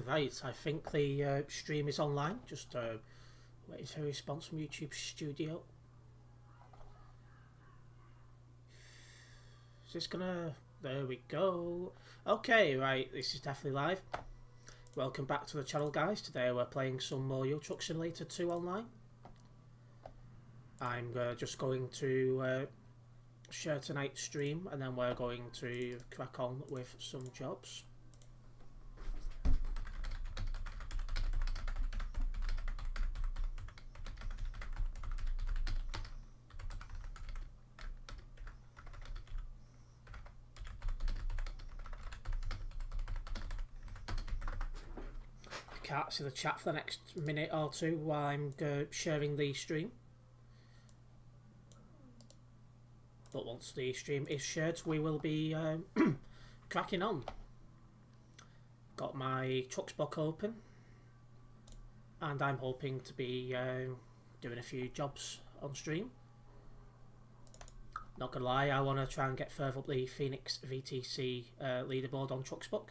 Right, I think the stream is online. Just waiting for a response from YouTube Studio. Is this gonna... There we go. Okay, right, this is definitely live. Welcome back to the channel, guys. Today we're playing some more Euro Truck Simulator 2 online. I'm just going to share tonight's stream, and then we're going to crack on with some jobs. Can't see the chat for the next minute or two while I'm sharing the stream. But once the stream is shared, we will be cracking on. Got my trucks book open, and I'm hoping to be doing a few jobs on stream. Not gonna lie, I want to try and get further up the Phoenix VTC leaderboard on Trucksbook.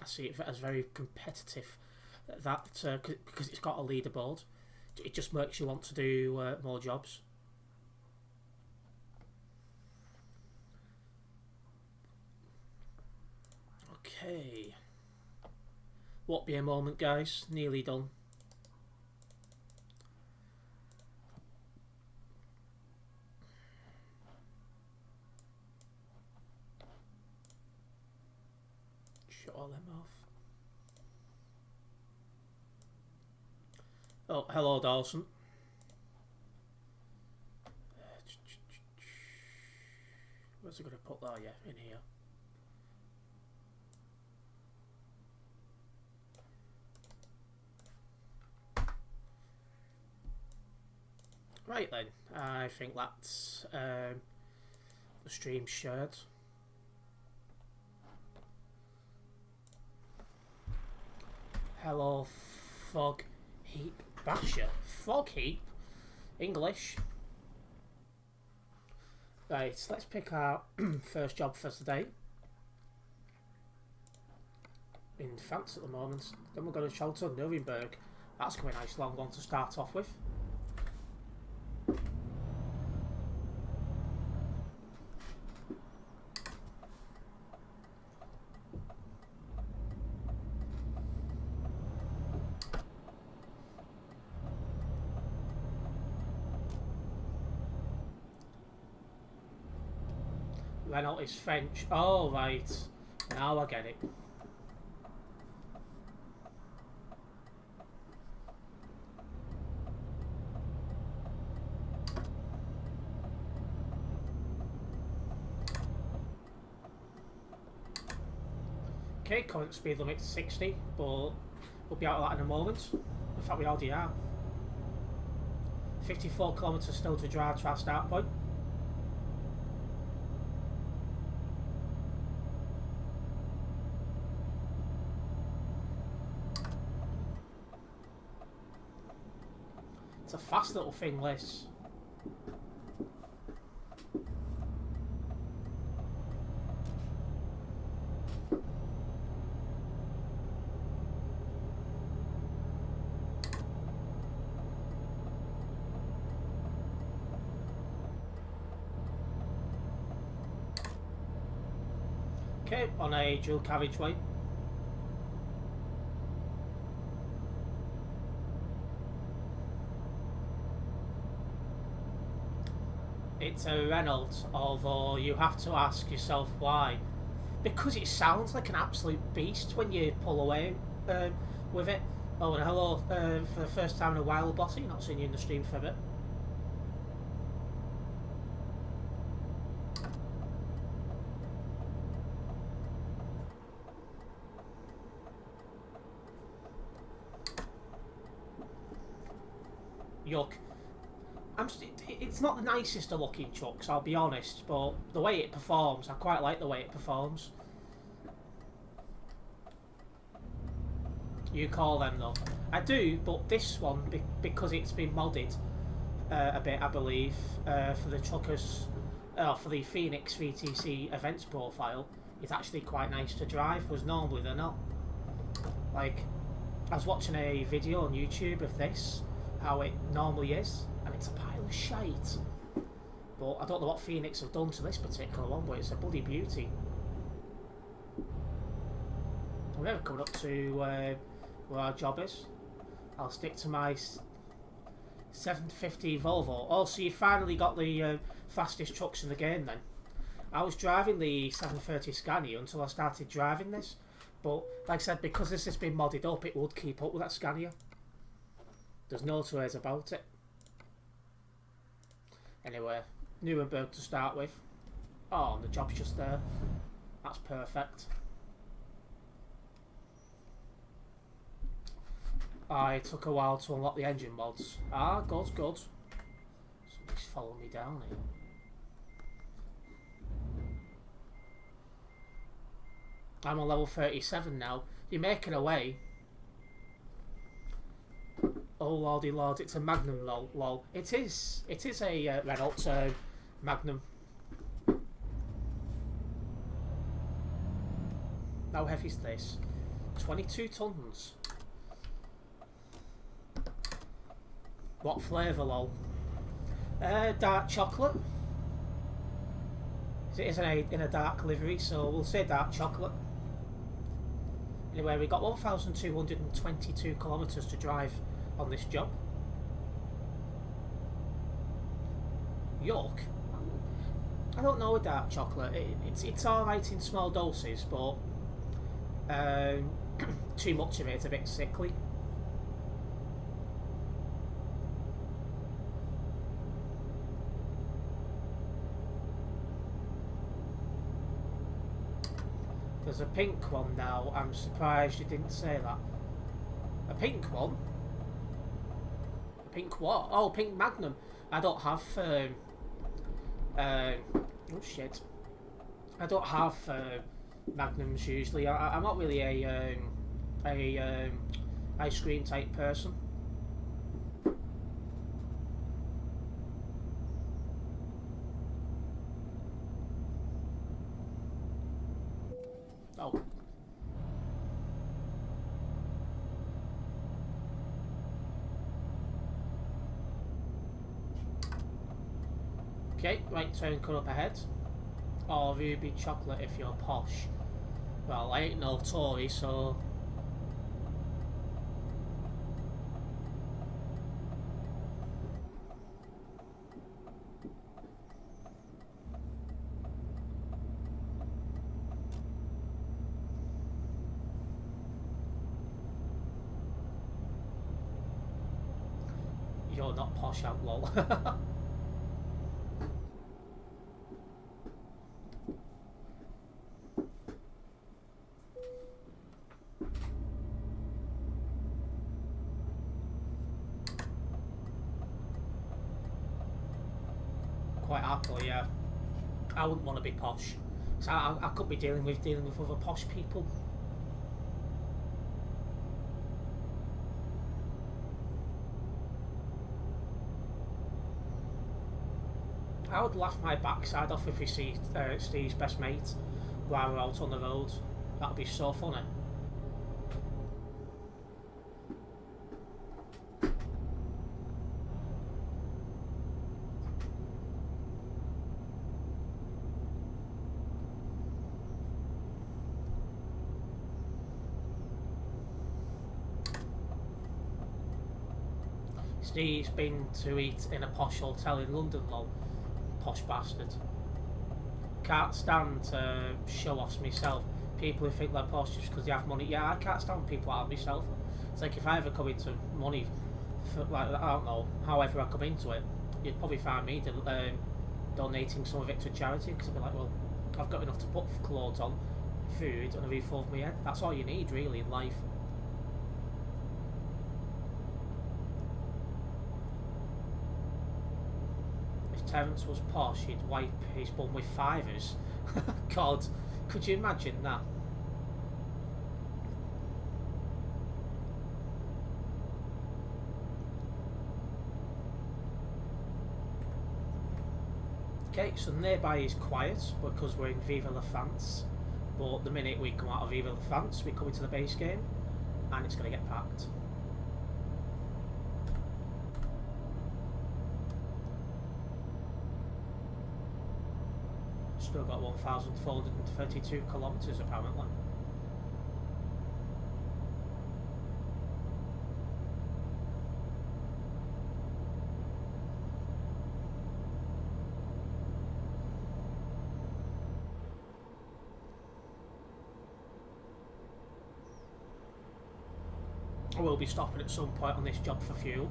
I see it as very competitive, that because it's got a leaderboard. It just makes you want to do more jobs. Okay. Won't be a moment, guys. Nearly done. Shut all them off. Oh, hello, Dawson. Where's it going to put that? Yeah, in here. Right then, I think that's the stream shared. Hello, Fog Heap Basher. Frog Heap? English. Right, let's pick our first job for today. In France at the moment. Then we're going to Shelter, Nuremberg. That's going to be a nice long one to start off with. Renault is French. Oh, right. Now I get it. Okay, current speed limit 60, but we'll be out of that in a moment. In fact, we already are. 54 kilometres still to drive to our start point. It's a fast little thing, this. Okay, on a dual carriageway. It's a Renault, although you have to ask yourself why. Because it sounds like an absolute beast when you pull away with it. Oh, and hello, for the first time in a while, Bossy. Not seen you in the stream for a bit. Yuck. It's not the nicest of looking trucks, I'll be honest, but the way it performs, I quite like the way it performs. You call them though. I do, but this one, because it's been modded a bit, I believe, for the truckers, for the Phoenix VTC events profile, is actually quite nice to drive, whereas normally they're not. Like, I was watching a video on YouTube of this, how it normally is, and it's a pile of shite. But I don't know what Phoenix have done to this particular one, but it's a bloody beauty. I'm never coming up to where our job is. I'll stick to my 750 Volvo. Oh, so you finally got the fastest trucks in the game then. I was driving the 730 Scania until I started driving this. But, like I said, because this has been modded up, it would keep up with that Scania. There's no two ways about it. Anyway, Nuremberg to start with. Oh, and the job's just there. That's perfect. It took a while to unlock the engine mods. Ah, good. Somebody's following me down here. I'm on level 37 now. You're making away. Oh lordy lord, it's a Magnum lol. It is a Renault Magnum. How heavy is this? 22 tons. What flavour lol? Dark chocolate. It is in a dark livery, so we'll say dark chocolate. Anyway, we got 1,222 kilometres to drive on this job. Yuck. I don't know with dark chocolate. It's alright in small doses, but too much of it is a bit sickly. There's a pink one now. I'm surprised you didn't say that. A pink one? A pink what? Oh, pink Magnum. I don't have oh shit. I don't have Magnums usually. I'm not really a ice cream type person. Oh. Okay, right turn cut up ahead. Or ruby chocolate if you're posh. Well, I ain't no Tory, so... You're not posh out, lol. Quite happily, yeah. I wouldn't want to be posh. So I could be dealing with other posh people. I would laugh my backside off if we see Steve's best mate while we're out on the road. That would be so funny. Steve's been to eat in a posh hotel in London, lol. Posh bastard. Can't stand show-offs myself. People who think they're posh just because they have money. Yeah, I can't stand people like myself. It's like if I ever come into money, for, like, I don't know, however I come into it, you'd probably find me donating some of it to charity, because I'd be like, well, I've got enough to put clothes on, food, and a roof over my head. That's all you need, really, in life. Terence was posh, he'd wipe his bum with fivers. God, could you imagine that? Okay, so nearby is quiet because we're in Viva la France. But the minute we come out of Viva la France, we come into the base game, and it's going to get packed. Still got 1,432 kilometres apparently. I will be stopping at some point on this job for fuel.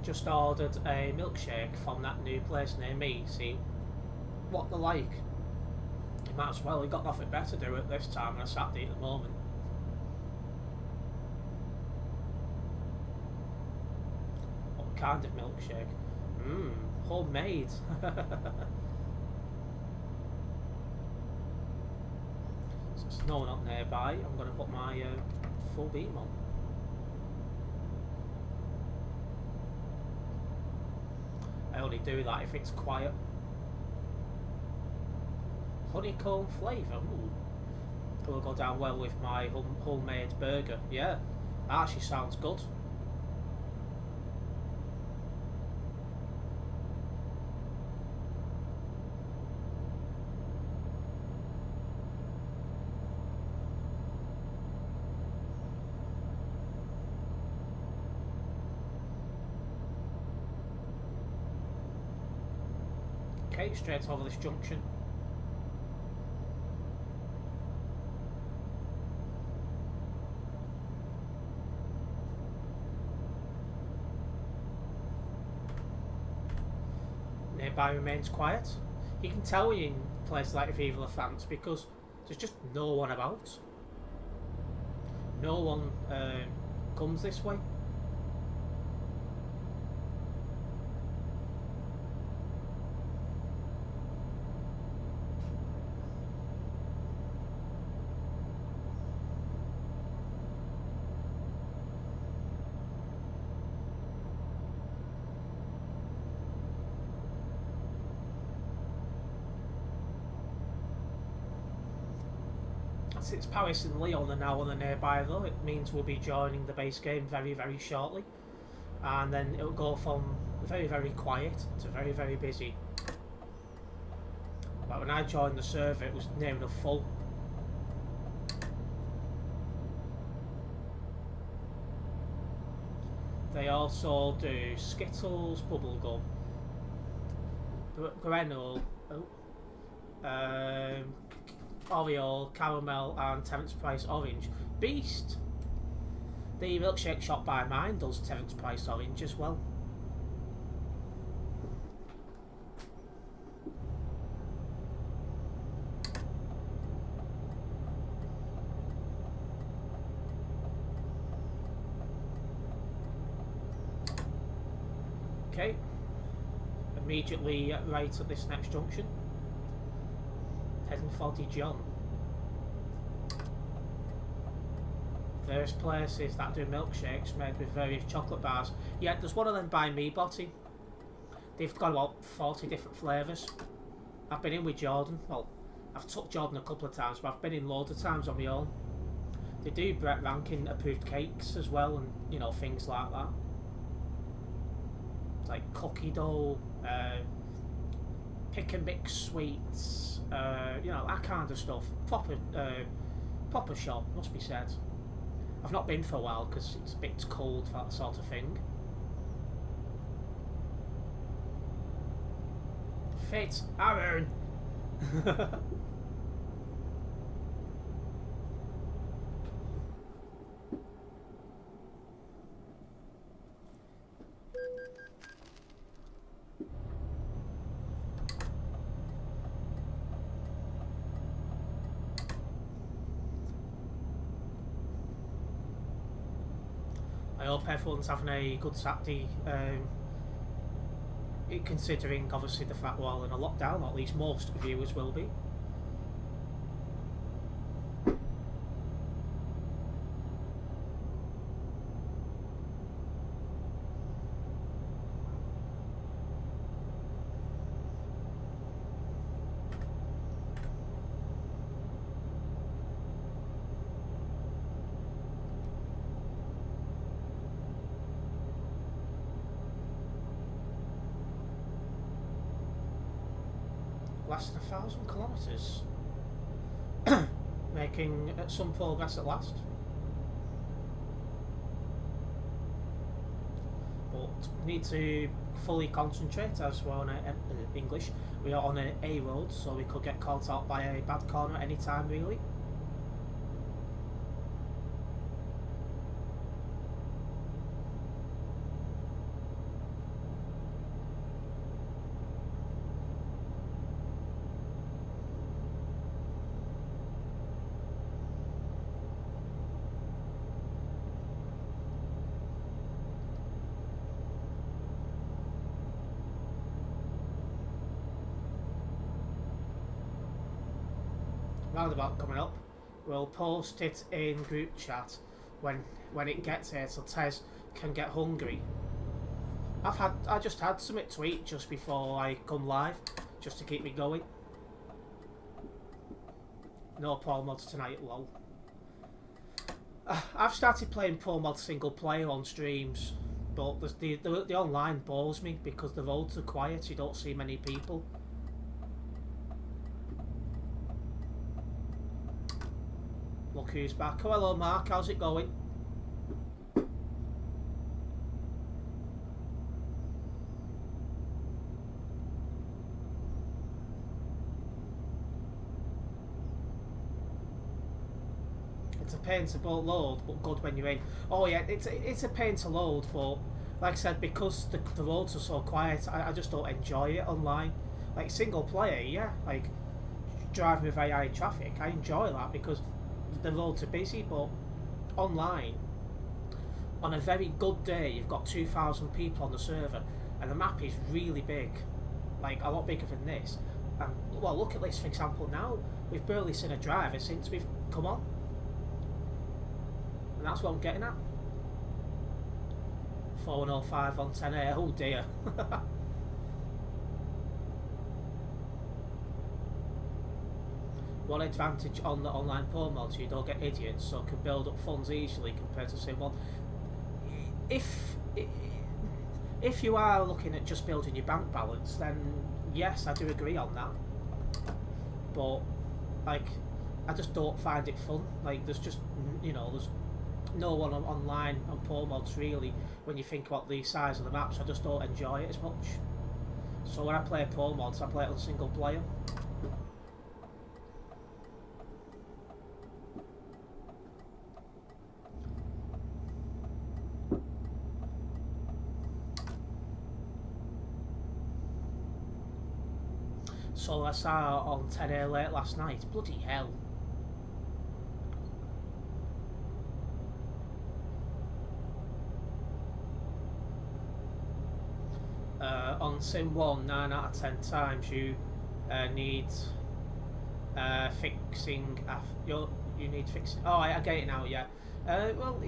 Just ordered a milkshake from that new place near me. See what they're like. You might as well. We got nothing better to do at this time on a Saturday at the moment. What kind of milkshake? Homemade. Since no one up nearby, I'm going to put my full beam on. I only do that if it's quiet. Honeycomb flavour. Ooh. It will go down well with my homemade burger. Yeah, that actually sounds good. Okay, straight over this junction. Nearby remains quiet. You can tell in places like Viva la France because there's just no one about. No one comes this way. It's Paris and Lyon are now on the nearby though. It means we'll be joining the base game very, very shortly. And then it'll go from very, very quiet to very, very busy. But when I joined the server, it was near enough full. They also do Skittles, bubblegum, Grenol, Oreo, caramel and 10th price orange. Beast! The milkshake shop by mine does 10th price orange as well. Okay, immediately right at this next junction. Heading for Dijon. There's places that do milkshakes made with various chocolate bars. Yeah, there's one of them by me, Botty. They've got about 40 different flavours. I've been in with Jordan. Well, I've took Jordan a couple of times, but I've been in loads of times on my own. They do Brett Rankin approved cakes as well, and you know, things like that. It's like cookie dough, pick and mix sweets, you know, that kind of stuff. Proper shop, must be said. I've not been for a while because it's a bit cold for that sort of thing. Fit Aaron. I hope everyone's having a good Saturday, considering obviously the fact we're all in a lockdown, or at least most viewers will be. Less than 1,000 kilometres. Making some progress at last. But need to fully concentrate as we're on English. We are on an A road, so we could get caught out by a bad corner at any time, really. Roundabout coming up. We'll post it in group chat when it gets here, so Tez can get hungry. I just had something to eat just before I come live, just to keep me going. No Pro Mods tonight, lol. I've started playing Pro Mod single player on streams, but the online bores me because the roads are quiet. You don't see many people. Look who's back. Oh, hello Mark, how's it going? It's a pain to load, but good when you're in. Oh yeah, it's a pain to load, but like I said, because the roads are so quiet, I just don't enjoy it online. Like single player, yeah, like driving with AI traffic, I enjoy that because the roads are busy, but online, on a very good day, you've got 2,000 people on the server, and the map is really big, like a lot bigger than this. And well, look at this for example. Now we've barely seen a driver since we've come on, and that's what I'm getting at. 405 on 10A. Oh dear. One advantage on the online Pro Mods, you don't get idiots, so can build up funds easily compared to Sim 1. If you are looking at just building your bank balance, then yes, I do agree on that. But like, I just don't find it fun. Like, there's just, you know, there's no one online on Pro Mods really. When you think about the size of the maps, I just don't enjoy it as much. So when I play Pro Mods, I play it on single player. So I saw on 10A late last night. Bloody hell. On Sim 1, 9 out of 10 times you need fixing. You need fixing. Oh, I get it now. Yeah. Well,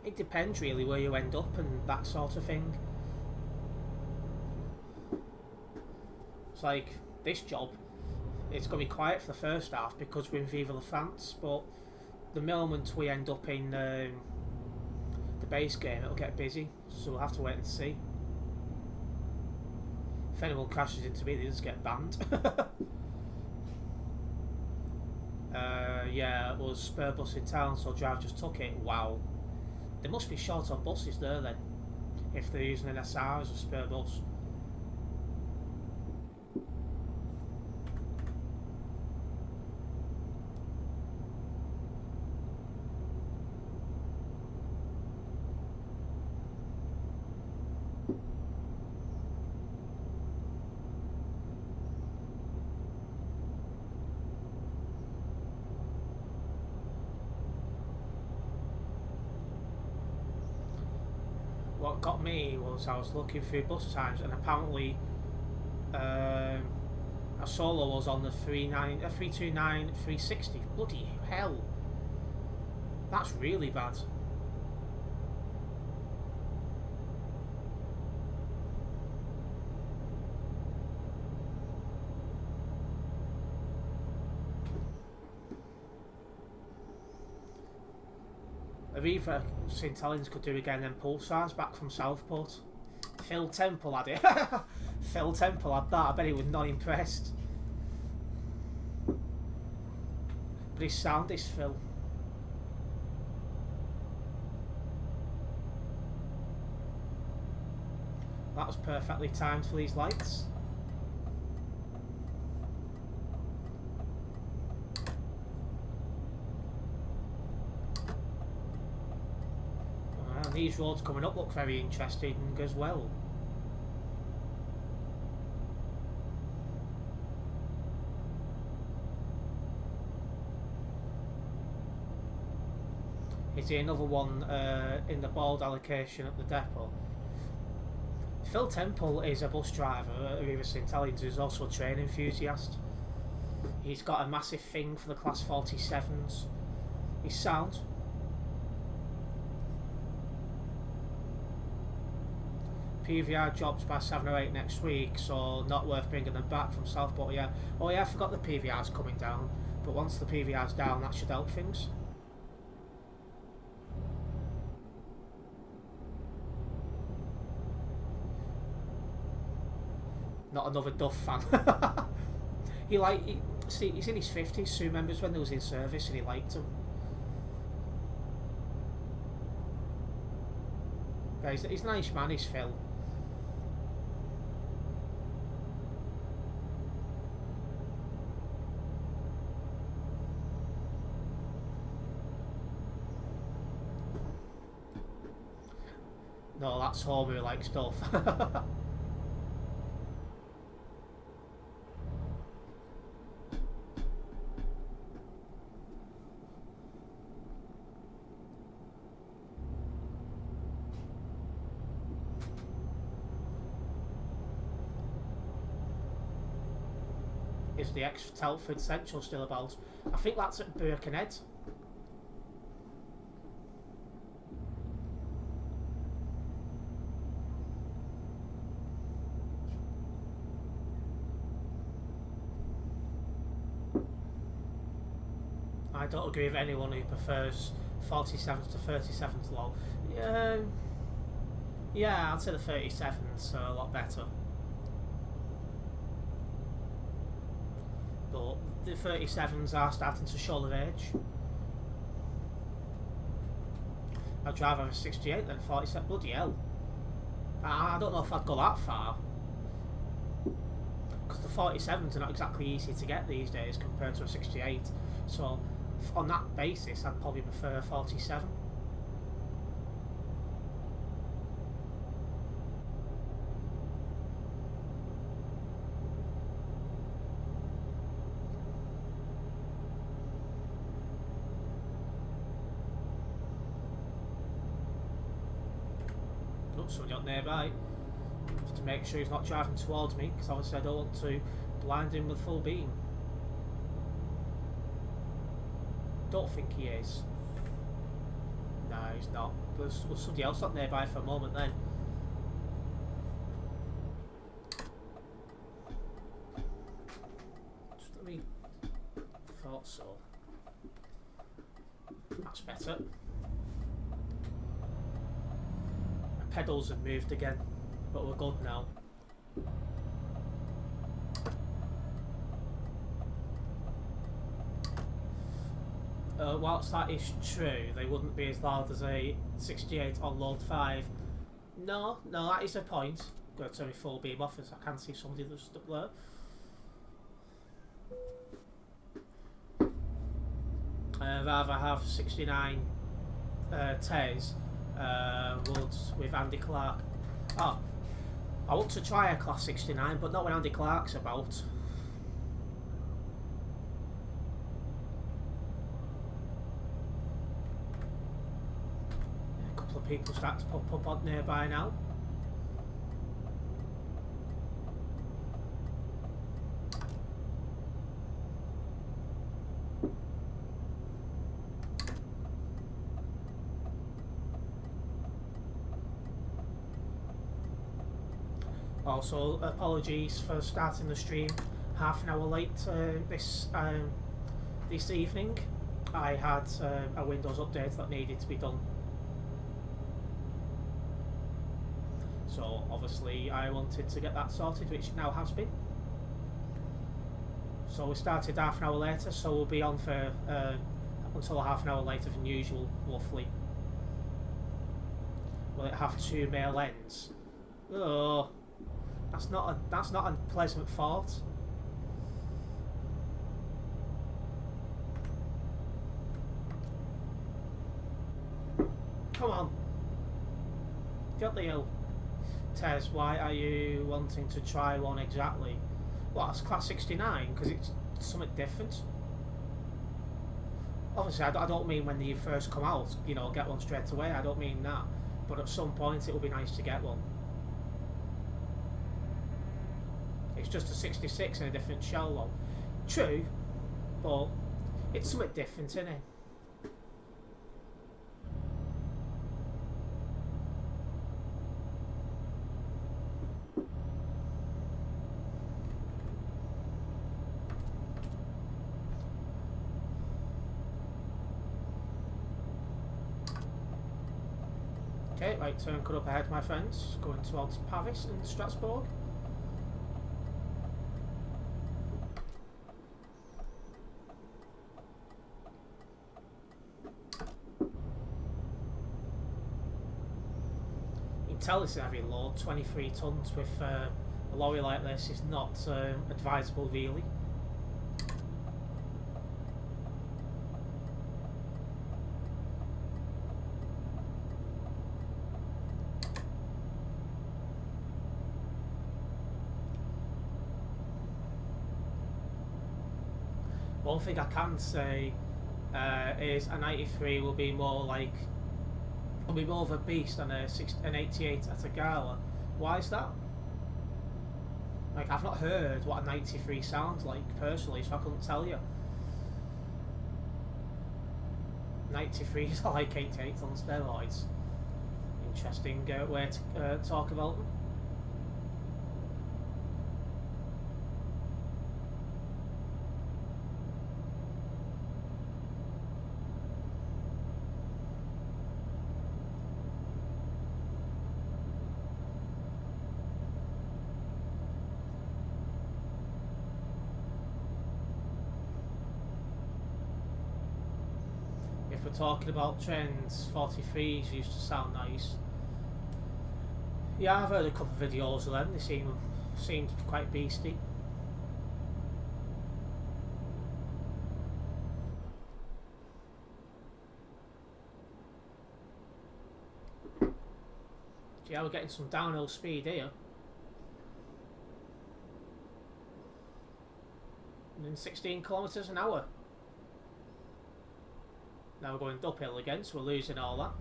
it depends really where you end up and that sort of thing. It's like this job, it's going to be quiet for the first half because we're in Viva la France, but the moment we end up in the base game, it'll get busy, so we'll have to wait and see. If anyone crashes into me, they just get banned. Yeah, it was spare bus in town, so driver just took it. Wow. They must be short on buses there then, if they're using an SR as a spare bus. What got me was I was looking through bus times, and apparently a solo was on the 329 360. Bloody hell, that's really bad. Either St Helens could do again, then Pulsar's back from Southport. Phil Temple had it. Phil Temple had that. I bet he was not impressed. But his sound is Phil. That was perfectly timed for these lights. And these roads coming up look very interesting as well. Is there another one in the board allocation at the depot? Phil Temple is a bus driver at River St Helens who's also a train enthusiast. He's got a massive thing for the Class 47s. He's sound. PVR jobs by 7 or 8 next week, so not worth bringing them back from Southport. Yeah. Oh yeah, I forgot the PVR's coming down. But once the PVR's down, that should help things. Not another Duff fan. See, he's in his 50s. Sue remembers when he was in service and he liked him. Yeah, he's a nice man, he's Phil. No, that's Homer who likes Duff. Is the ex-Telford Central still about? I think that's at Birkenhead. I don't agree with anyone who prefers 47s to 37s lol. Yeah, I'd say the 37s are a lot better. But the 37s are starting to show their age. I'd rather have a 68 than 47. Bloody hell. I don't know if I'd go that far. Because the 47s are not exactly easy to get these days compared to a 68. So on that basis, I'd probably prefer a 47. Somebody up nearby, just to make sure he's not driving towards me, because obviously I don't want to blind him with full beam. Don't think he is. No, he's not. There's somebody else up nearby for a moment then. Just let me... thought so. That's better. Pedals have moved again, but we're good now. Whilst that is true, they wouldn't be as loud as a 68 on load 5. No, that is a point. I'm going to turn my full beam off as I can see somebody that's stuck there. I'd rather have 69 Tez Woods with Andy Clark. Oh, I want to try a Class 69, but not when Andy Clark's about. A couple of people start to pop up on nearby now. Also, apologies for starting the stream half an hour late this evening. I had a Windows update that needed to be done. So obviously I wanted to get that sorted, which now has been. So we started half an hour later, so we'll be on for until half an hour later than usual, roughly. Will it have 2 male ends? Oh, that's not a pleasant thought. Come on, get the hill. Tez, why are you wanting to try one exactly? Well, it's class 69 because it's something different. Obviously, I don't mean when you first come out, you know, get one straight away. I don't mean that. But at some point, it will be nice to get one. It's just a 66 in a different shell, though. True, but it's something different, isn't it? Okay, right turn cut up ahead, my friends. Going towards Paris and Strasbourg. Italia is a heavy load, 23 tons with a lorry like this is not advisable really. One thing I can say is a 93 will be more like, will be more of a beast than an 88 at a gala. Why is that? Like, I've not heard what a 93 sounds like personally, so I couldn't tell you. 93s are like 88 on steroids. Interesting way to talk about them. If we're talking about trends, 43s used to sound nice. Yeah, I've heard a couple of videos of them. They seemed quite beastie. Yeah, we're getting some downhill speed here. And 16 kilometers an hour. Now we're going uphill again, so we're losing all that.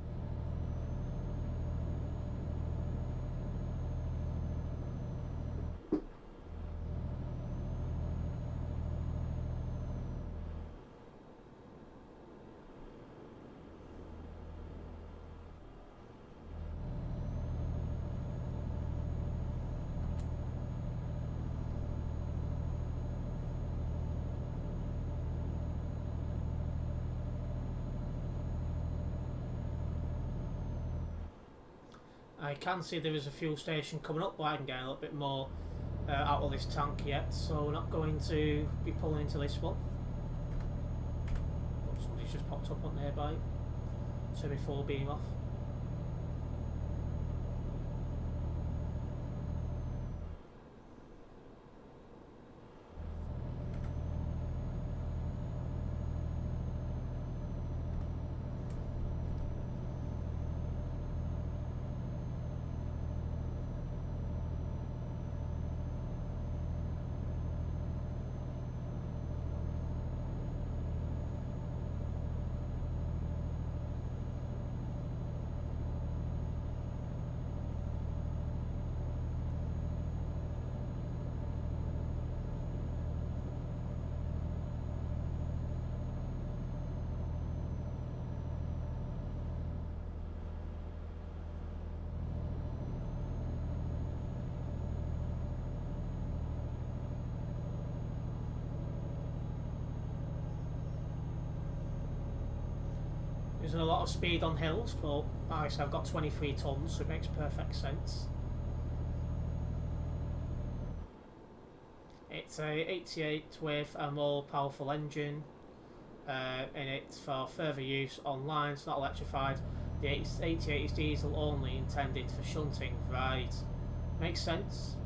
I can see there is a fuel station coming up, but I can get a little bit more out of this tank yet, so we're not going to be pulling into this one. Oh, somebody's just popped up on nearby, so before being off. Using a lot of speed on hills, but obviously I've got 23 tons, so it makes perfect sense. It's a 88 with a more powerful engine in it for further use online. It's not electrified. The 88 is diesel only, intended for shunting. Right, makes sense.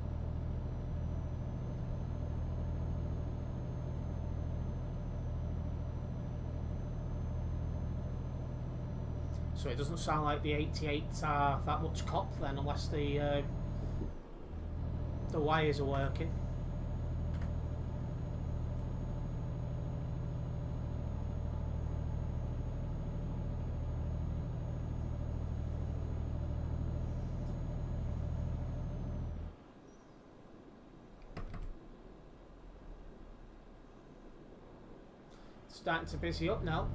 So it doesn't sound like the 88s are that much cop then, unless the wires are working. Starting to busy up now.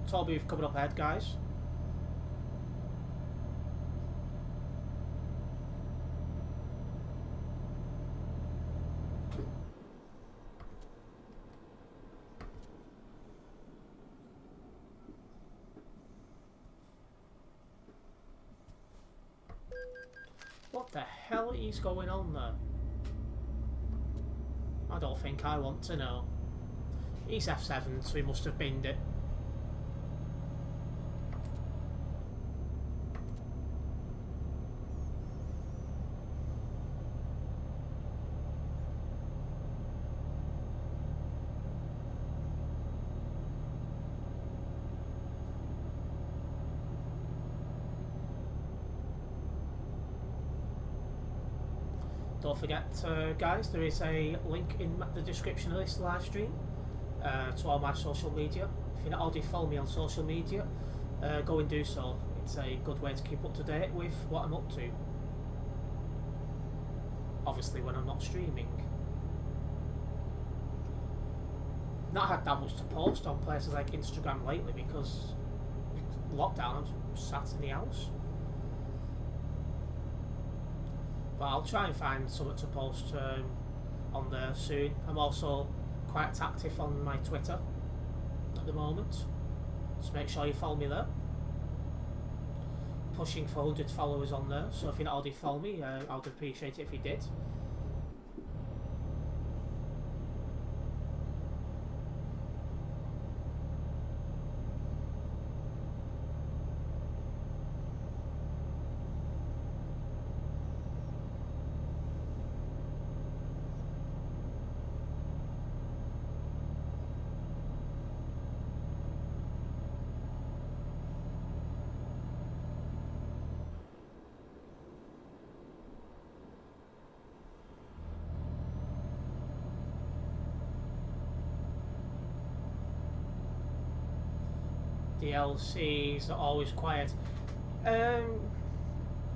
Toll booth coming up ahead, guys. What the hell is going on there? I don't think I want to know. He's F7, so he must have binned it. Don't forget, guys, there is a link in the description of this live stream to all my social media. If you're not already following me on social media, go and do so. It's a good way to keep up to date with what I'm up to. Obviously, when I'm not streaming. Not had that much to post on places like Instagram lately because lockdown, I'm sat in the house. But I'll try and find something to post on there soon. I'm also quite active on my Twitter at the moment, so make sure you follow me there. Pushing for 100 followers on there, so if you're not already following me, I would appreciate it if you did. DLCs are always quiet.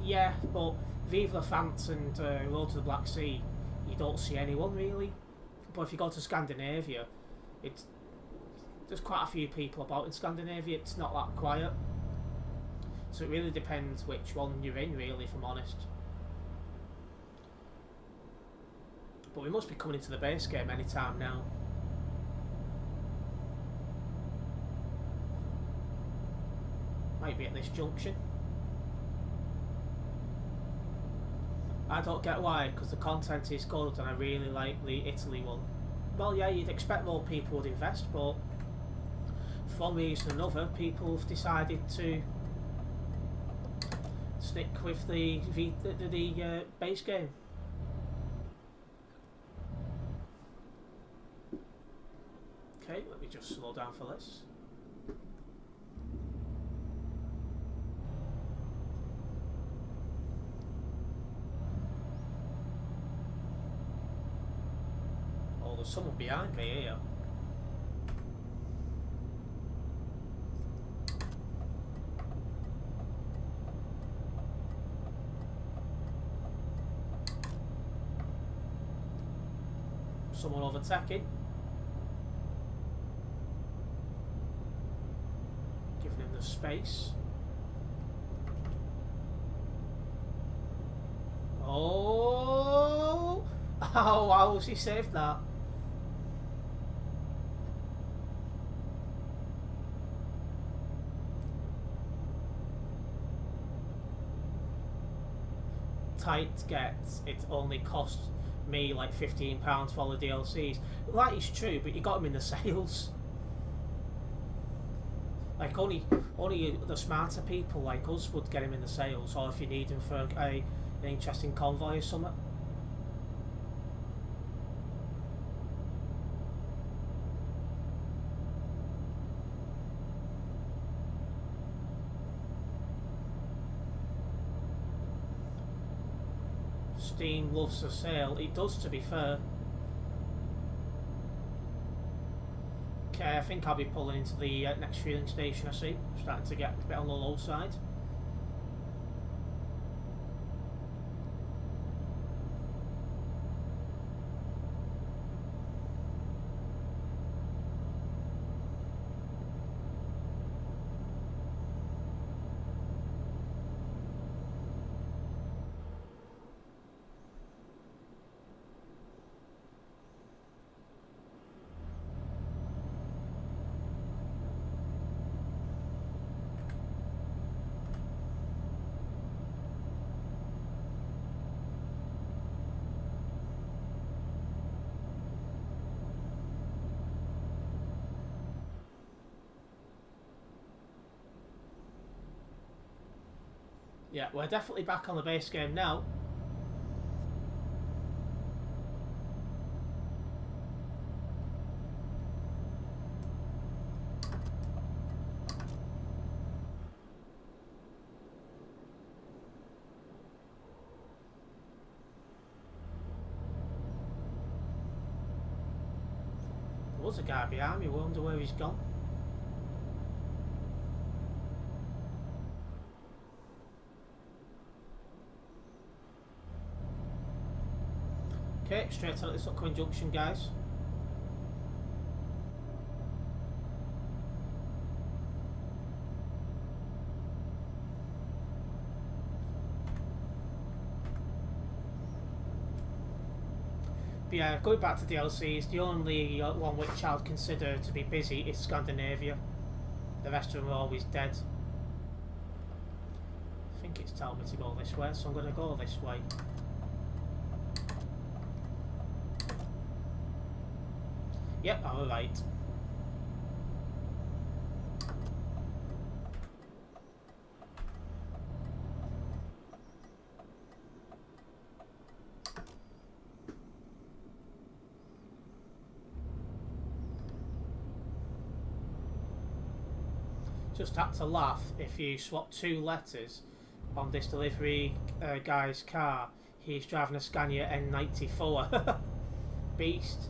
Yeah, but Vive La Fante and Road to the Black Sea, you don't see anyone really. But if you go to Scandinavia, there's quite a few people about in Scandinavia. It's not that quiet. So it really depends which one you're in, really, if I'm honest. But we must be coming into the base game anytime now. Might be at this junction. I don't get why, because the content is good and I really like the Italy one. Well, yeah, you'd expect more people would invest, but for one reason or another, people have decided to stick with the base game. Okay, let me just slow down for this. There's someone behind me here. Someone overtaking. Giving him the space. Oh! Oh, how was he saved that? tight to get, it only cost me like £15 for all the DLCs. That is true, but you got them in the sales. Like only the smarter people like us would get them in the sales, or if you need them for an interesting convoy or something. Steam loves a sale. It does, to be fair. Okay, I think I'll be pulling into the next fueling station. I see. Starting to get a bit on the low side. Yeah, we're definitely back on the base game now. There was a guy behind me, I wonder where he's gone. Okay, straight out of this upcoming junction, guys. But yeah, going back to DLCs, the only one which I would consider to be busy is Scandinavia. The rest of them are always dead. I think it's telling me to go this way, so I'm going to go this way. Yep, I'm right. Just had to laugh if you swap two letters on this delivery guy's car. He's driving a Scania N94. Beast.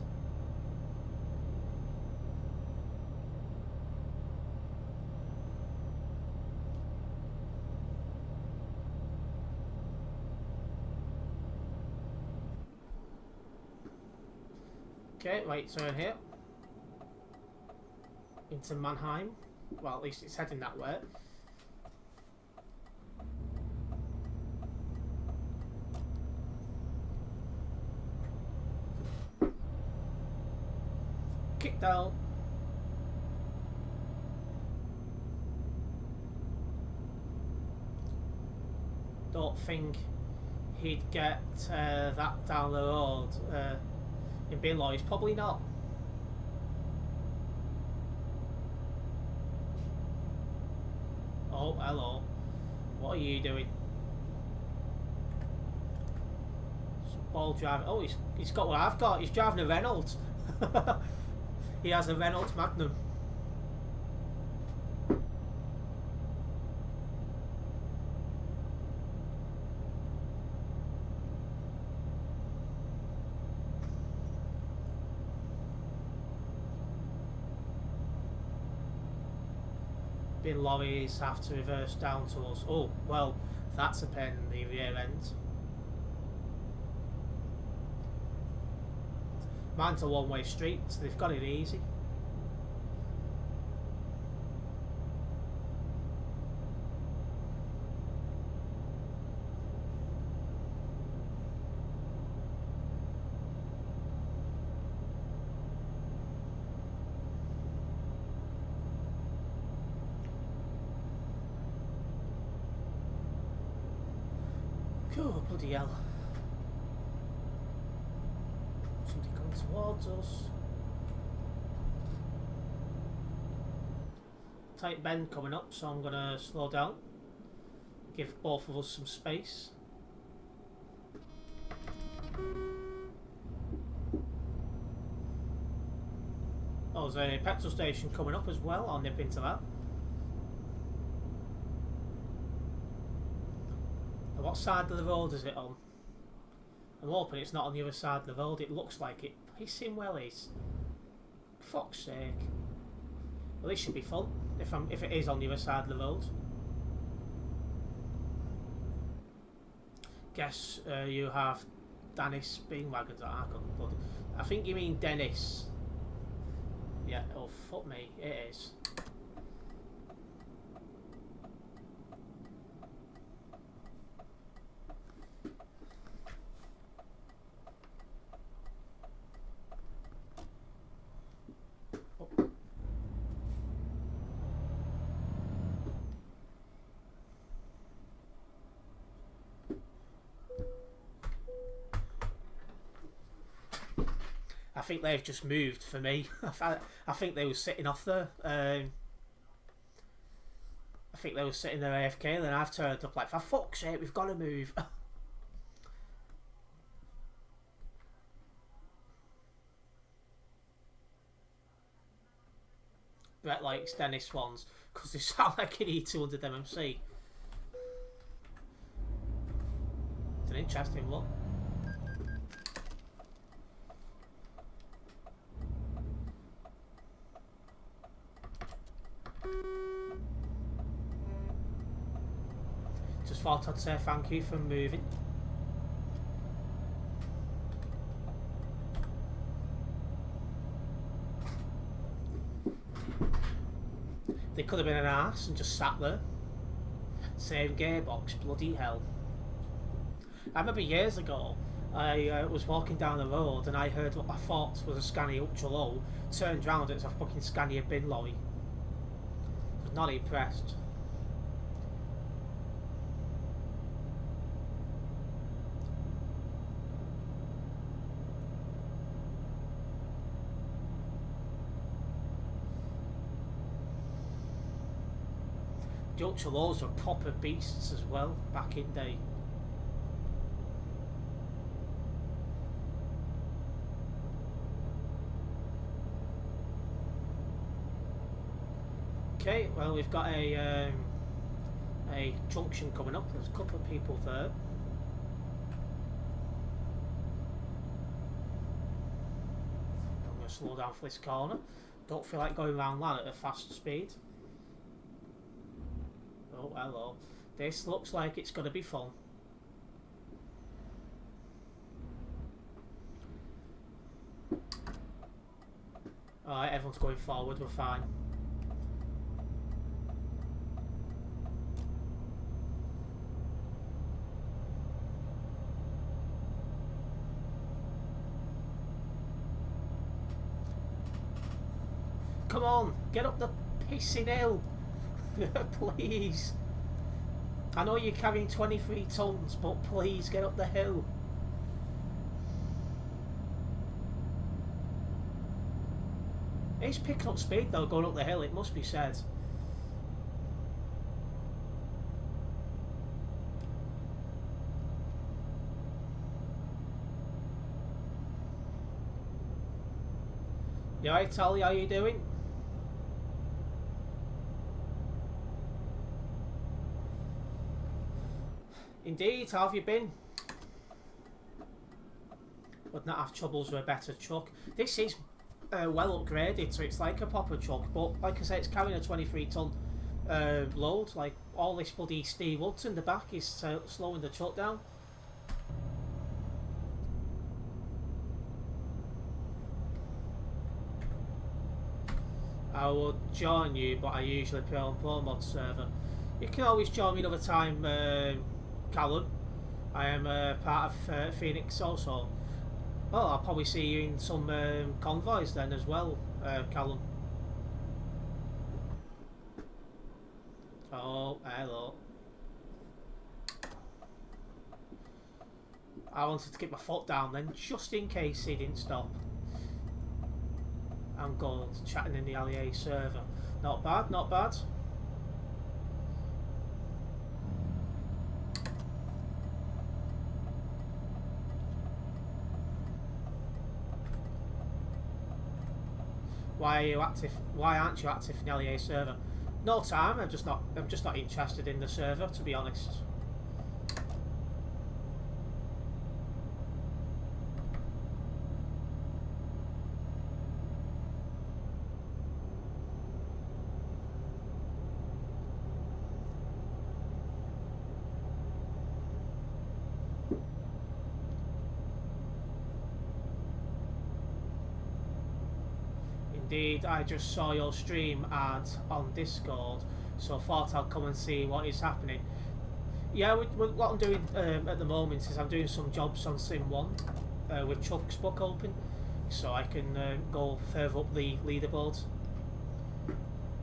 Okay, right turn here. Into Mannheim. Well, at least it's heading that way. Kick down. Don't think he'd get that down the road in Binlaw. He's probably not. Oh, hello. What are you doing? Some ball driving. Oh, he's got what I've got. He's driving a Renault. He has a Renault Magnum. Bin lorries have to reverse down to us. Oh, well, that's a pain in the rear end. Mine's a one-way street, so they've got it easy. Oh, bloody hell. Somebody coming towards us. Tight bend coming up, so I'm going to slow down. Give both of us some space. Oh, there's a petrol station coming up as well. I'll nip into that. And what side of the road is it on? I'm hoping it's not on the other side of the road. It looks like it. Pissing well is. Fuck's sake. Well, this should be fun if it is on the other side of the road. Guess you have Dennis Beanwagons. I think you mean Dennis. Yeah, oh fuck me, it is. Oh. I think they've just moved for me. I think they were sitting off there. I think they were sitting there AFK, and then I've turned up like, for fuck's sake, we've got to move. Brett likes Dennis ones because they sound like an E200 MMC. It's an interesting one. Just thought I'd say thank you for moving. They could have been an arse and just sat there. Same gearbox, bloody hell. I remember years ago, I was walking down the road and I heard what I thought was a Scania ultra low. Turned round, it's a fucking Scania bin lorry. I was not impressed. The ultra lows were proper beasts as well back in day. Okay, well we've got a junction coming up. There's a couple of people there. I'm going to slow down for this corner. Don't feel like going around that at a fast speed. Oh, hello. This looks like it's going to be fun. Alright, everyone's going forward, we're fine. Come on, get up the pissing hill. Please. I know you're carrying 23 tons, but please get up the hill. He's picking up speed though, going up the hill, it must be said. You alright, Italia? How you doing? Indeed, how have you been? Would not have troubles with a better truck. This is well upgraded, so it's like a proper truck, but like I say, it's carrying a 23 ton load. Like all this bloody steel wood in the back is slowing the truck down. I would join you, but I usually play on Pro Mod server. You can always join me another time, Callum. I am part of Phoenix also. Well, I'll probably see you in some convoys then as well, Callum. Oh, hello. I wanted to get my foot down then, just in case he didn't stop. I'm good. Chatting in the Allier server. Not bad, not bad. Why are you active? Why aren't you active in the Allier server? No time. I'm just not interested in the server, to be honest. Indeed, I just saw your stream ad on Discord, so I thought I'd come and see what is happening. Yeah, what I'm doing at the moment is I'm doing some jobs on Sim 1 with Chuck's book open, so I can go further up the leaderboard.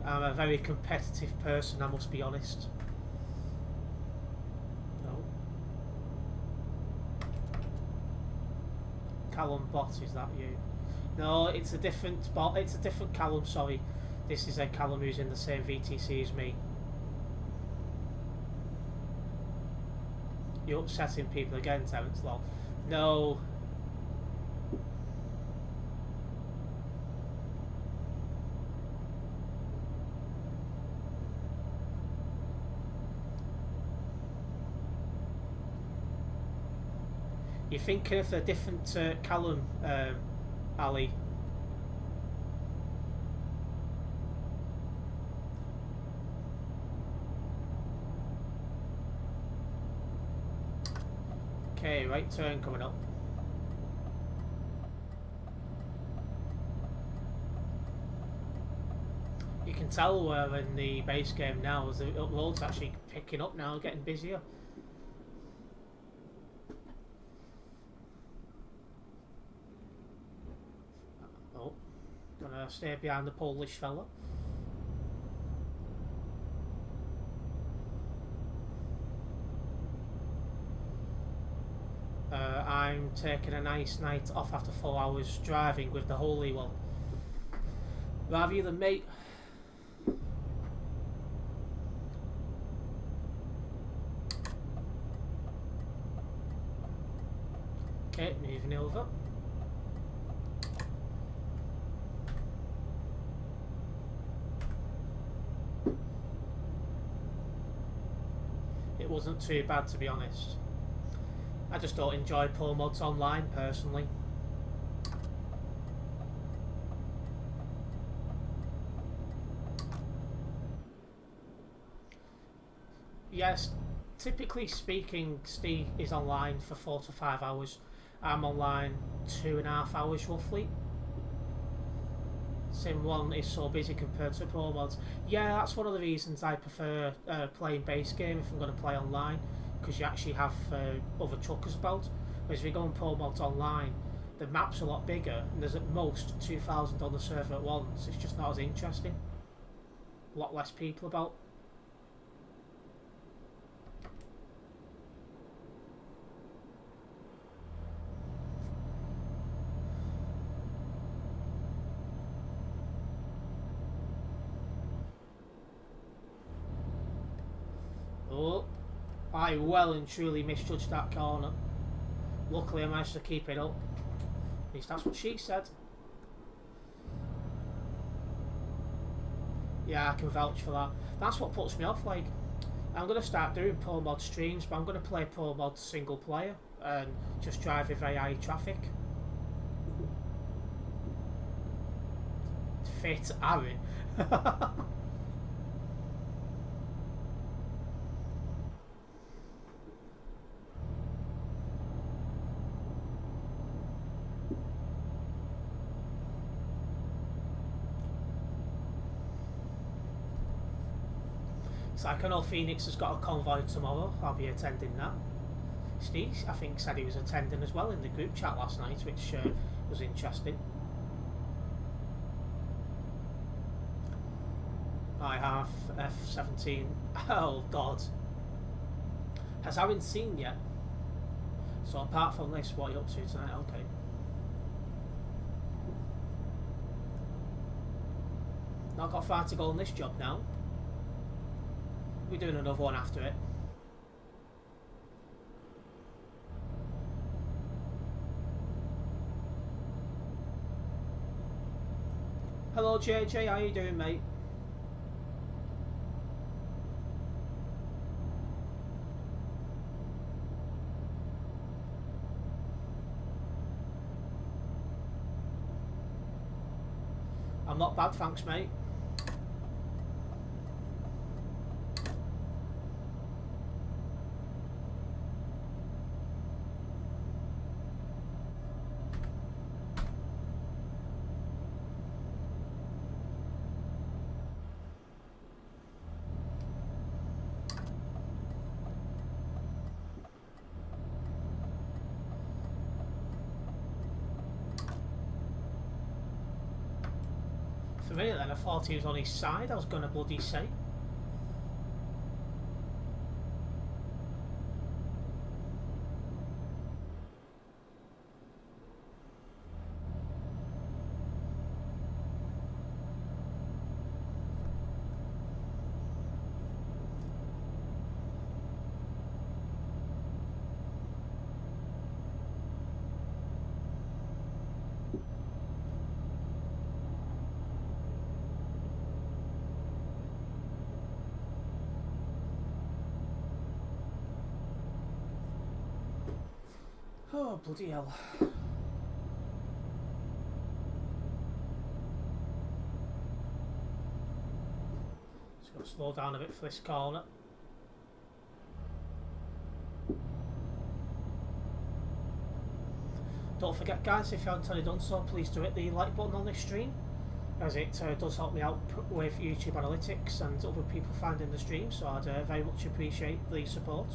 I'm a very competitive person, I must be honest. No. Callum Bot, is that you? No, it's a different bot. It's a different Callum. Sorry, this is a Callum who's in the same VTC as me. You're upsetting people again, Terence Law. No. You're thinking of a different Callum, Ali. Okay, right turn coming up. You can tell we're in the base game now, as the upload's actually picking up now, getting busier. Oh, gonna stay behind the Polish fella. I'm taking a nice night off after 4 hours driving with the Holy One. Rather you than me. Okay, moving over. It wasn't too bad, to be honest. I just don't enjoy pro mods online personally. Yes, typically speaking, Steve is online for 4 to 5 hours. I'm online 2.5 hours roughly. Sim 1 is so busy compared to pro mods. Yeah, that's one of the reasons I prefer playing base game if I'm going to play online, because you actually have other truckers about. Whereas if you go on pro mods online, the map's a lot bigger and there's at most 2,000 on the server at once. It's just not as interesting. A lot less people about. Oh, I well and truly misjudged that corner. Luckily I managed to keep it up. At least that's what she said. Yeah, I can vouch for that. That's what puts me off. Like, I'm going to start doing pro mod streams, but I'm going to play pro mod single player and just drive with very high traffic. Fit Aaron. So I know Phoenix has got a convoy tomorrow. I'll be attending that. Steve, I think, said he was attending as well in the group chat last night, which was interesting. I have F17. Oh God. Has Aaron seen yet? So apart from this, what are you up to tonight? Okay. Not got far to go on this job now. We're doing another one after it. Hello JJ, how you doing, mate? I'm not bad, thanks, mate. For me then, I thought he was on his side, I was gonna bloody say. Oh, bloody hell. Just got to slow down a bit for this corner. Don't forget, guys, if you haven't already done so, please do hit the like button on this stream, as it does help me out with YouTube analytics and other people finding the stream, so I'd very much appreciate the support.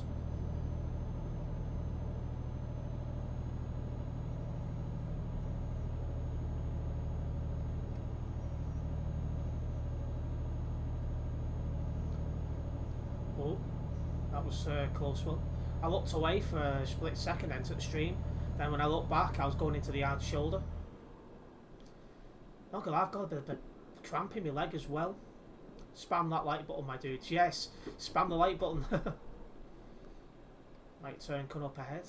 That was a close one. I looked away for a split second then to the stream. Then when I looked back, I was going into the hard shoulder. Oh god, I've got a bit of a cramp in my leg as well. Spam that like button, my dudes. Yes, spam the like button. Right turn coming up ahead.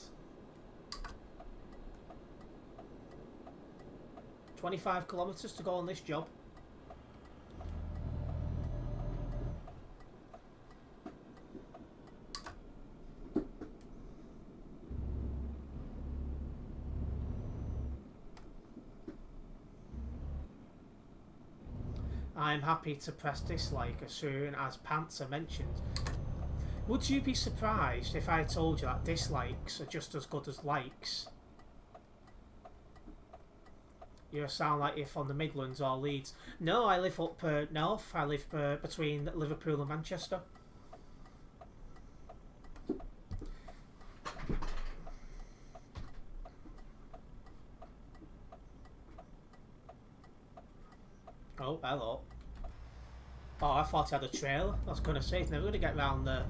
25 kilometres to go on this job. I'm happy to press dislike as soon as pants are mentioned. Would you be surprised if I told you that dislikes are just as good as likes? You sound like you're from the Midlands or Leeds. No, I live up north. I live between Liverpool and Manchester. Oh, hello. Oh, I thought I had a trailer. I was going to say, it's never going to get round there.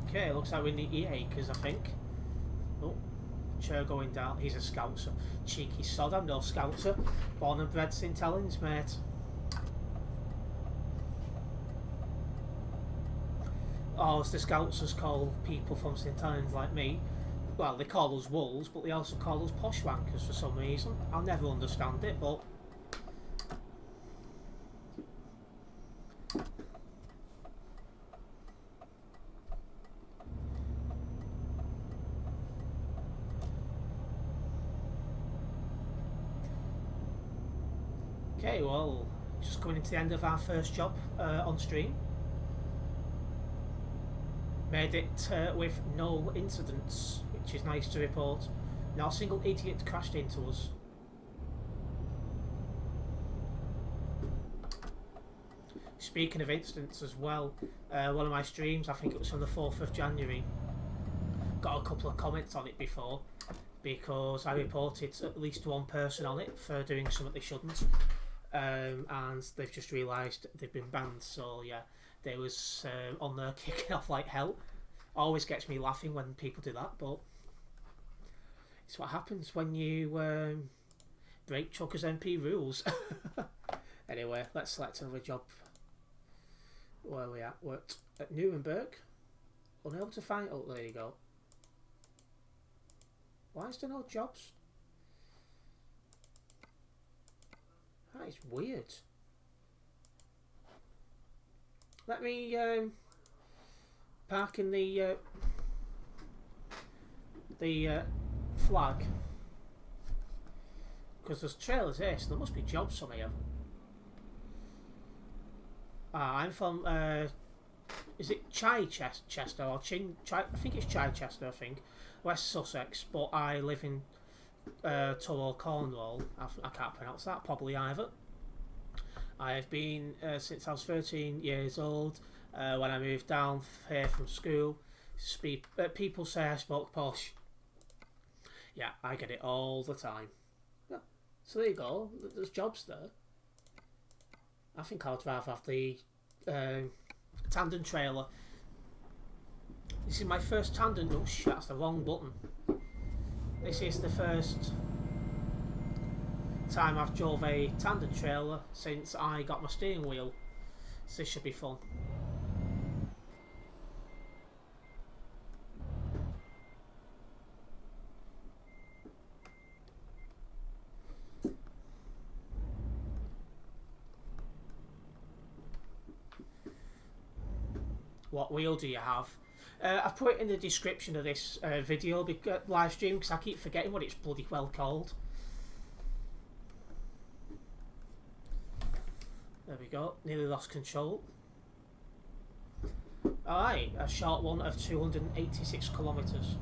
Okay, looks like we're in the E-acres, I think. Oh, chair going down. He's a scouser. Cheeky sod, I'm no scouser. Born and bred St Helens, mate. Oh, as the Scousers call people from St Helens like me. Well, they call us wolves, but they also call us poshwankers for some reason. I'll never understand it, but... Okay, well, just coming into the end of our first job on stream. Made it with no incidents, which is nice to report. Not a single idiot crashed into us. Speaking of incidents as well, one of my streams, I think it was from the 4th of January, got a couple of comments on it before, because I reported at least one person on it for doing something they shouldn't. and they've just realised they've been banned. So yeah, they was on there kicking off like hell. Always gets me laughing when people do that, but it's what happens when you break Chucker's MP rules. Anyway, let's select another job. Where are we at? We're at Nuremberg. Unable to find. Oh, there you go. Why is there no jobs? That is weird. Let me park in the flag, because there's trailers here, so there must be jobs somewhere. I'm from is it Chichester or I think it's Chichester, I think, West Sussex, but I live in Turlough, Cornwall. I can't pronounce that probably either. I have been since I was 13 years old. When I moved down here from school, people say I spoke posh. Yeah, I get it all the time. Yeah. So there you go. There's jobs there. I think I'd rather have the tandem trailer. This is my first tandem. Oh shit, that's the wrong button. This is the first time I've drove a tandem trailer since I got my steering wheel. So this should be fun. What wheel do you have? I've put it in the description of this video, live stream, because I keep forgetting what it's bloody well called. There we go, nearly lost control. Alright, a short one of 286 kilometres.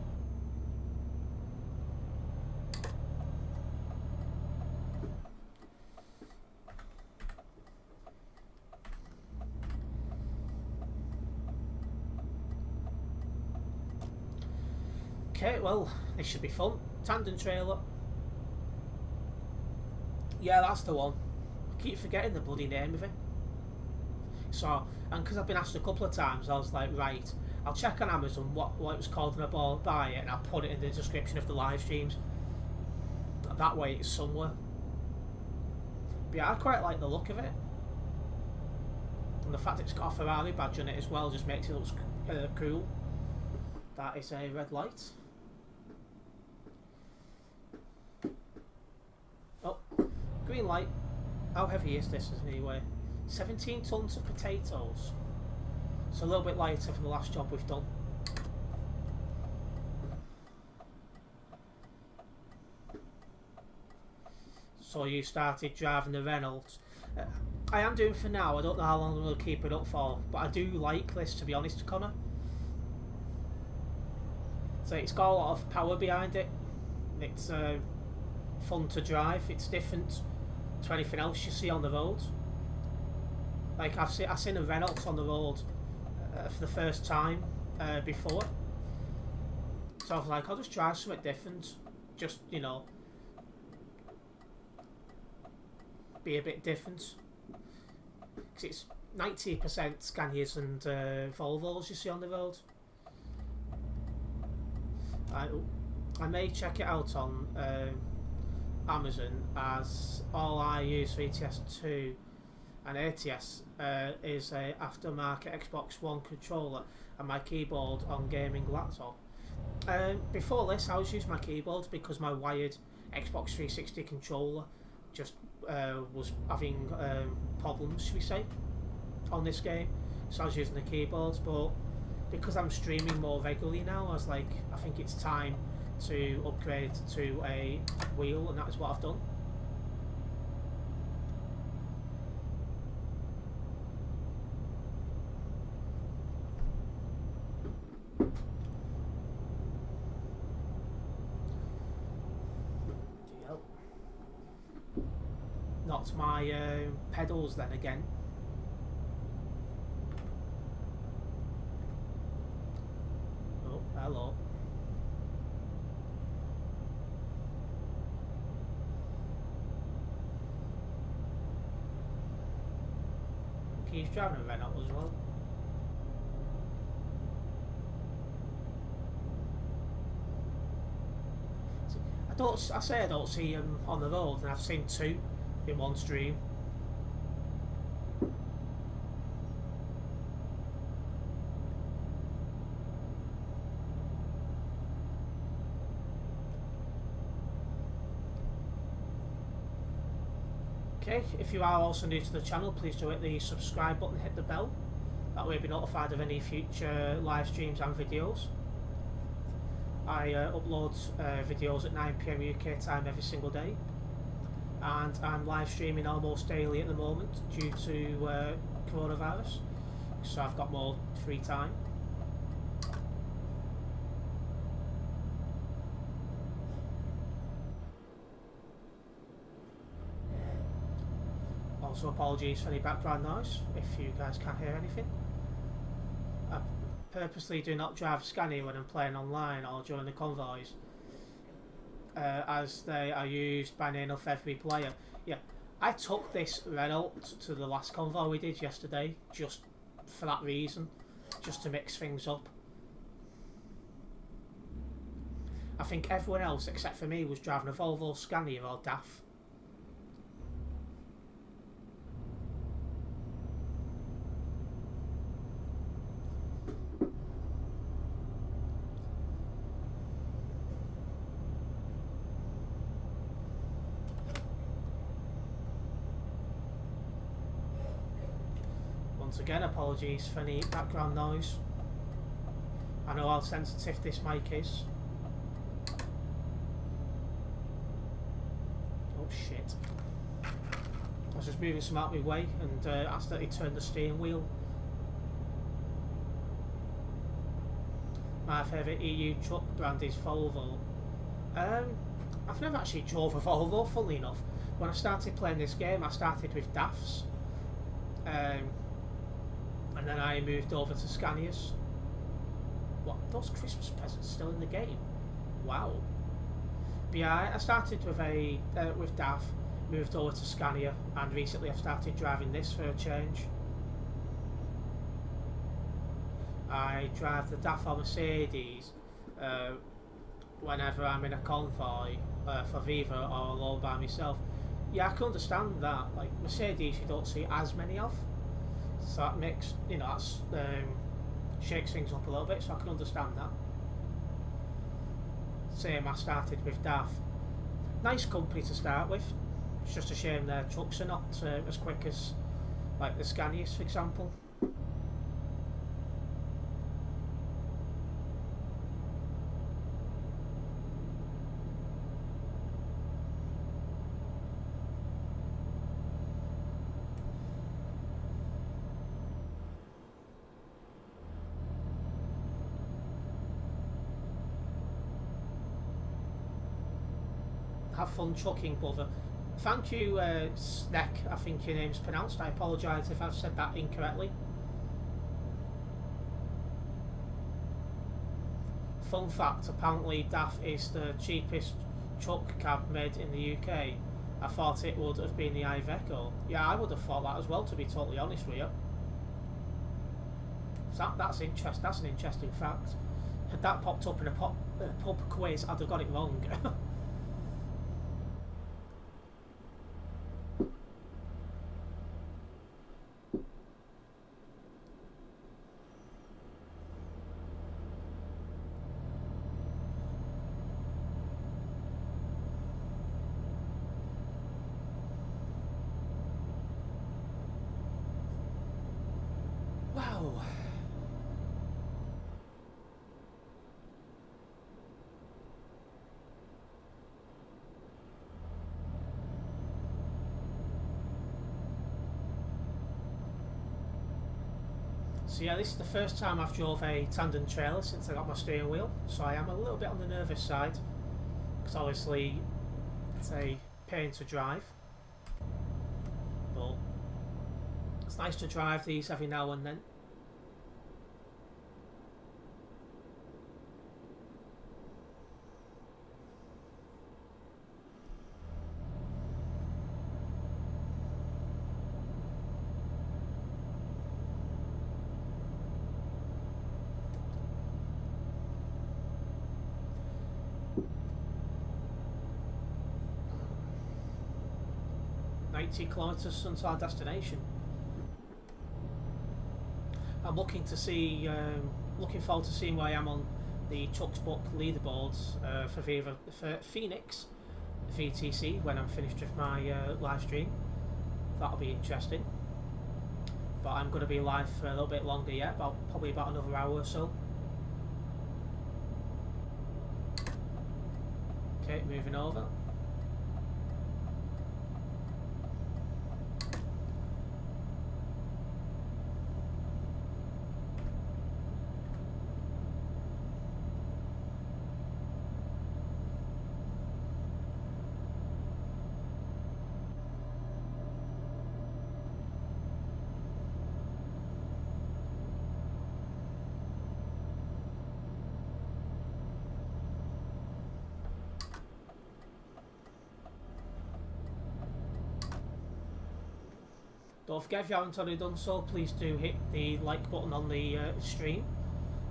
Okay, well, this should be fun. Tandem trailer. Yeah, that's the one. I keep forgetting the bloody name of it. So, and because I've been asked a couple of times, I was like, right, I'll check on Amazon what it was called and I'll buy it, and I'll put it in the description of the live streams. That way it's somewhere. But yeah, I quite like the look of it. And the fact it's got a Ferrari badge on it as well just makes it look cool. That is a red light. Oh, green light. How heavy is this anyway? 17 tons of potatoes. So a little bit lighter from the last job we've done. So you started driving the Renault. I am doing for now. I don't know how long I'm going to keep it up for, but I do like this, to be honest, Connor. So it's got a lot of power behind it. It's fun to drive. It's different to anything else you see on the road. Like I've seen a Renault on the road for the first time before. So I was like, I'll just try something different. Just, you know, be a bit different. Because it's 90% Scanias and Volvos you see on the road. I may check it out on Amazon, as all I use for ETS2 and ATS is a aftermarket Xbox One controller and my keyboard on gaming laptop. Before this I was using my keyboard because my wired Xbox 360 controller just was having problems, should we say, on this game, so I was using the keyboard. But because I'm streaming more regularly now, I was like, I think it's time to upgrade to a wheel, and that is what I've done. Not my pedals then again. Oh, hello. he's driving a Renault as well. I don't see him on the road, and I've seen 2 in one stream. Okay, if you are also new to the channel, please do hit the subscribe button, hit the bell. That way you'll be notified of any future live streams and videos. I upload videos at 9 PM UK time every single day, and I'm live streaming almost daily at the moment due to coronavirus, so I've got more free time. Also apologies for any background noise if you guys can't hear anything. I purposely do not drive Scania when I'm playing online or during the convoys, as they are used by near enough every player. Yeah, I took this Renault to the last convoy we did yesterday just for that reason, just to mix things up. I think everyone else except for me was driving a Volvo Scania or DAF. Once again, apologies for any background noise. I know how sensitive this mic is. Oh shit. I was just moving some out of my way and accidentally turned the steering wheel. My favourite EU truck brand is Volvo. I've never actually drove a Volvo, funnily enough. When I started playing this game, I started with DAFs. And then I moved over to Scanias. What? Those Christmas presents still in the game? Wow. But yeah, I started with with DAF, moved over to Scania, and recently I've started driving this for a change. I drive the DAF or Mercedes whenever I'm in a convoy for Viva or alone by myself. Yeah, I can understand that. Like Mercedes, you don't see as many of. So that makes, that's shakes things up a little bit, so I can understand that. Same, I started with DAF. Nice company to start with. It's just a shame their trucks are not as quick as like the Scanias, for example. Have fun trucking, brother. Thank you, Snek, I think your name's pronounced. I apologise if I've said that incorrectly. Fun fact, apparently DAF is the cheapest truck cab made in the UK. I thought it would have been the Iveco. Yeah, I would have thought that as well, to be totally honest with you. So that's an interesting fact. Had that popped up in a pub quiz, I'd have got it wrong. Wow. So yeah, this is the first time I've drove a tandem trailer since I got my steering wheel, so I am a little bit on the nervous side, because obviously it's a pain to drive, but it's nice to drive these every now and then. 80 kilometres until our destination. I'm looking forward to seeing where I am on the Tuxbook leaderboards for Phoenix VTC when I'm finished with my live stream. That'll be interesting. But I'm going to be live for a little bit longer yet, probably about another hour or so. Okay, moving over. Don't forget, if you haven't already done so, please do hit the like button on the stream,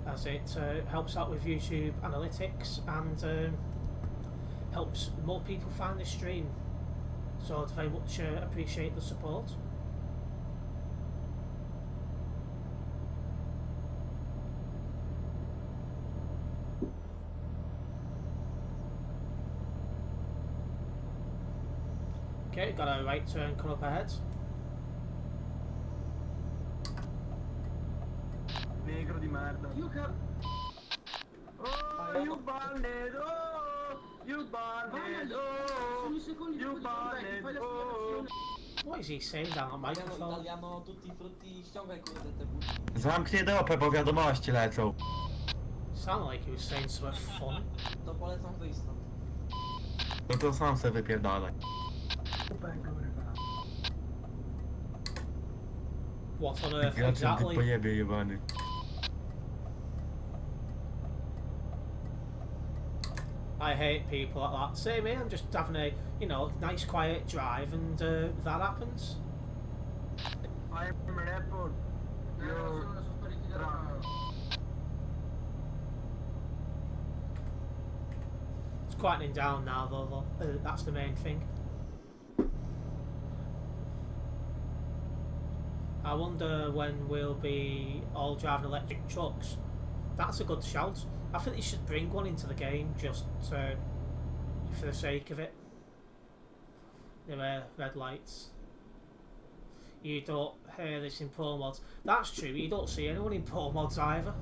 as it helps out with YouTube analytics and helps more people find the stream. So I'd very much appreciate the support. Okay, got a right turn coming up ahead. Negro di merda. Oh, you banded, oh, you banded, oh, you banded, oh. What is he saying down on microphone? Italiano, tutti i frutti, ściągaj kurde te buty. Zamknij dopę, bo wiadomości lecą. Sounded like he was saying something funny. To polecam wyjść stąd. No to sam se wypierdalaj. What on earth Graczem ty exactly? pojebie jebany. I hate people like that. Same here, I'm just having a, nice quiet drive and that happens. I'm rapper. Yo, It's quietening down now though. That's the main thing. I wonder when we'll be all driving electric trucks. That's a good shout. I think they should bring one into the game just for the sake of it. The red lights. You don't hear this in Pro Mods. That's true, you don't see anyone in Pro Mods either.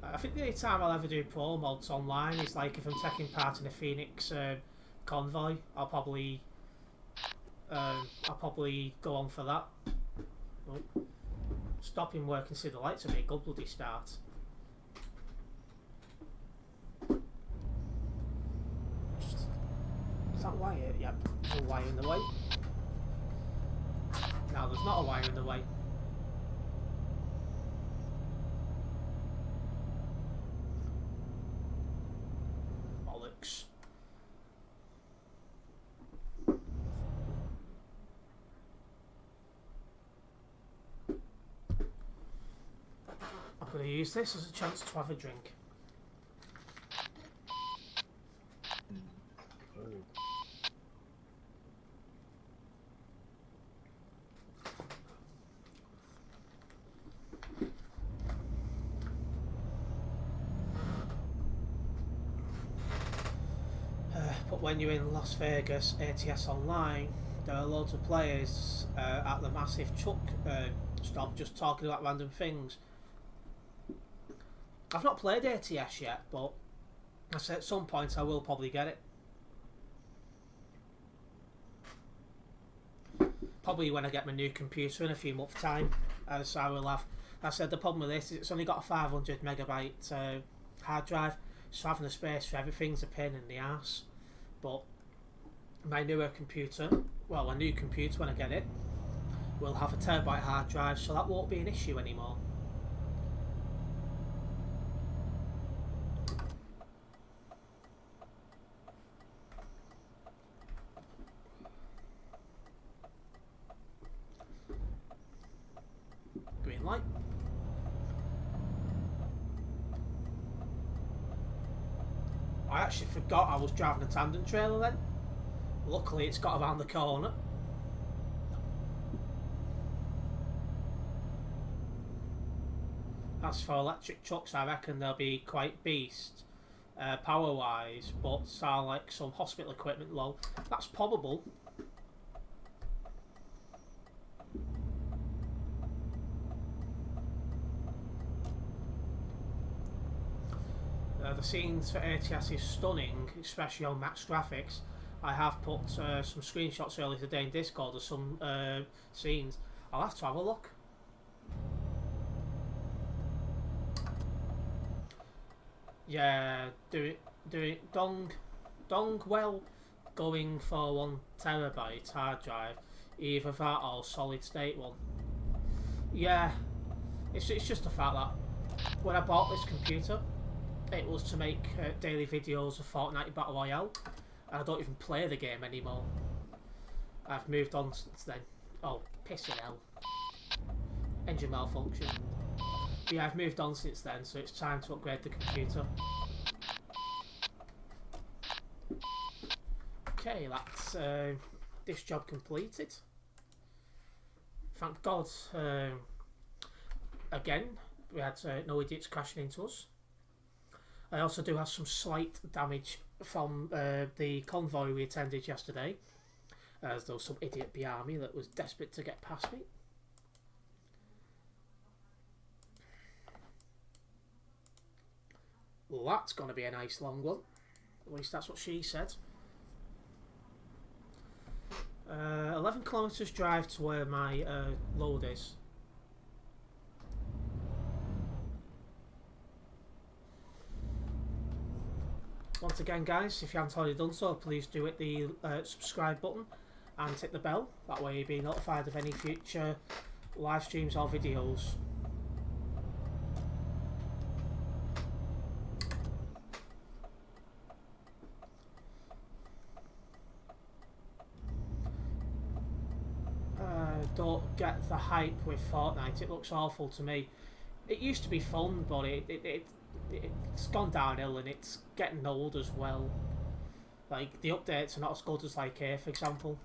I think the only time I'll ever do Pro Mods online is like if I'm taking part in a Phoenix convoy. I'll probably go on for that. Oh. Stopping work and see the lights will be a good bloody start. Is that wire? Yep, there's a wire in the way. No, there's not a wire in the way. Bollocks. I'm going to use this as a chance to have a drink. But when you're in Las Vegas ATS Online, there are loads of players at the massive truck stop just talking about random things. I've not played ATS yet, but I said at some point I will probably get it. Probably when I get my new computer in a few months' time, as I will have. I said the problem with this is it's only got a 500 megabyte hard drive, so having the space for everything's a pain in the arse. But my newer computer, well, a new computer when I get it, will have a terabyte hard drive, so that won't be an issue anymore. actually forgot I was driving a tandem trailer then. Luckily it's got around the corner. As for electric trucks, I reckon they'll be quite beast power wise, but sound like some hospital equipment. Lol, that's probable. The scenes for ATS is stunning, especially on max graphics. I have put some screenshots earlier today in Discord of some scenes. I'll have to have a look. Yeah, do it. Dong well, going for 1 terabyte hard drive, either that or solid state one. Yeah, it's just the fact that when I bought this computer, it was to make daily videos of Fortnite Battle Royale, and I don't even play the game anymore. I've moved on since then. Oh, pissing hell. Engine malfunction. But yeah, I've moved on since then, so it's time to upgrade the computer. Okay, that's this job completed. Thank God. Again, we had no idiots crashing into us. I also do have some slight damage from the convoy we attended yesterday, as there was some idiot behind me that was desperate to get past me. Well, that's going to be a nice long one. At least that's what she said. 11 kilometres drive to where my load is. Once again, guys, if you haven't already done so, please do hit the subscribe button and hit the bell. That way you'll be notified of any future live streams or videos. Don't get the hype with Fortnite. It looks awful to me. It used to be fun, but it's gone downhill and it's getting old as well. Like, the updates are not as good as like here, for example.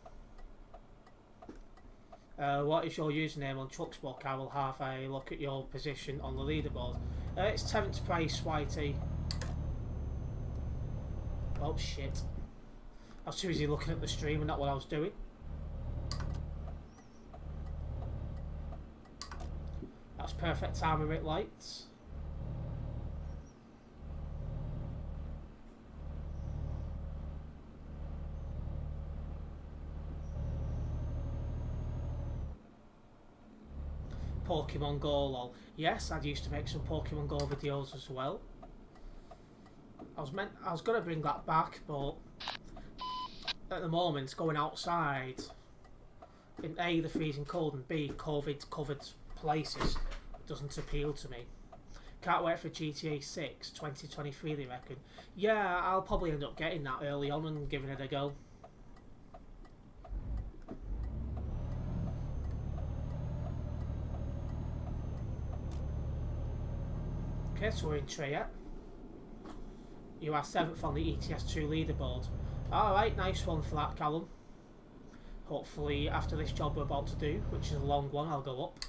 What is your username on Trucksbook? I will have a look at your position on the leaderboard. It's Terence Price, Whitey. Oh shit. I was too busy looking at the stream and not what I was doing. That's perfect timing with lights. Pokemon Go, lol. Yes, I used to make some Pokemon Go videos as well. I was gonna bring that back, but at the moment, going outside in A, the freezing cold, and B, COVID covered places doesn't appeal to me. Can't wait for GTA 6 2023, they reckon. Yeah, I'll probably end up getting that early on and giving it a go. Okay, so we're in Triet. You are 7th on the ETS2 leaderboard. Alright, nice one for that, Callum. Hopefully after this job we're about to do, which is a long one, I'll go up.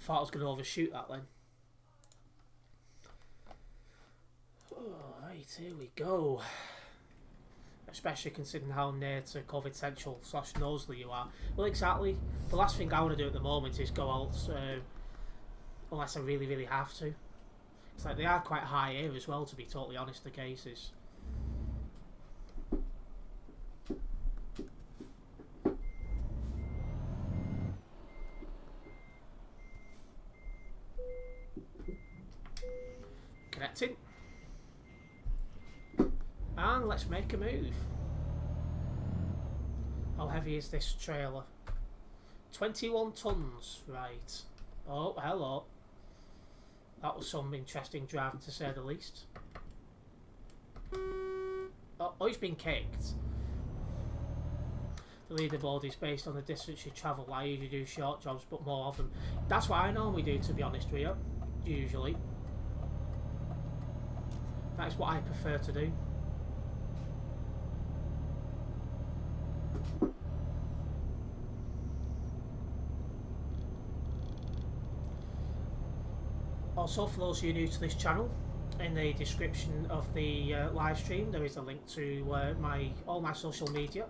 Thought I was going to overshoot that then. Alright, here we go. Especially considering how near to COVID Central / Knowsley you are. Well, exactly. The last thing I want to do at the moment is go out, unless I really, really have to. It's like they are quite high here as well, to be totally honest, the cases. Connecting. And let's make a move. How heavy is this trailer? 21 tons, right. Oh, hello. That was some interesting driving, to say the least. Oh, he's been kicked. The leaderboard is based on the distance you travel. I usually do short jobs, but more of them. That's what I normally do, to be honest with you. Usually. That is what I prefer to do. Also, for those of you new to this channel, in the description of the live stream there is a link to all my social media.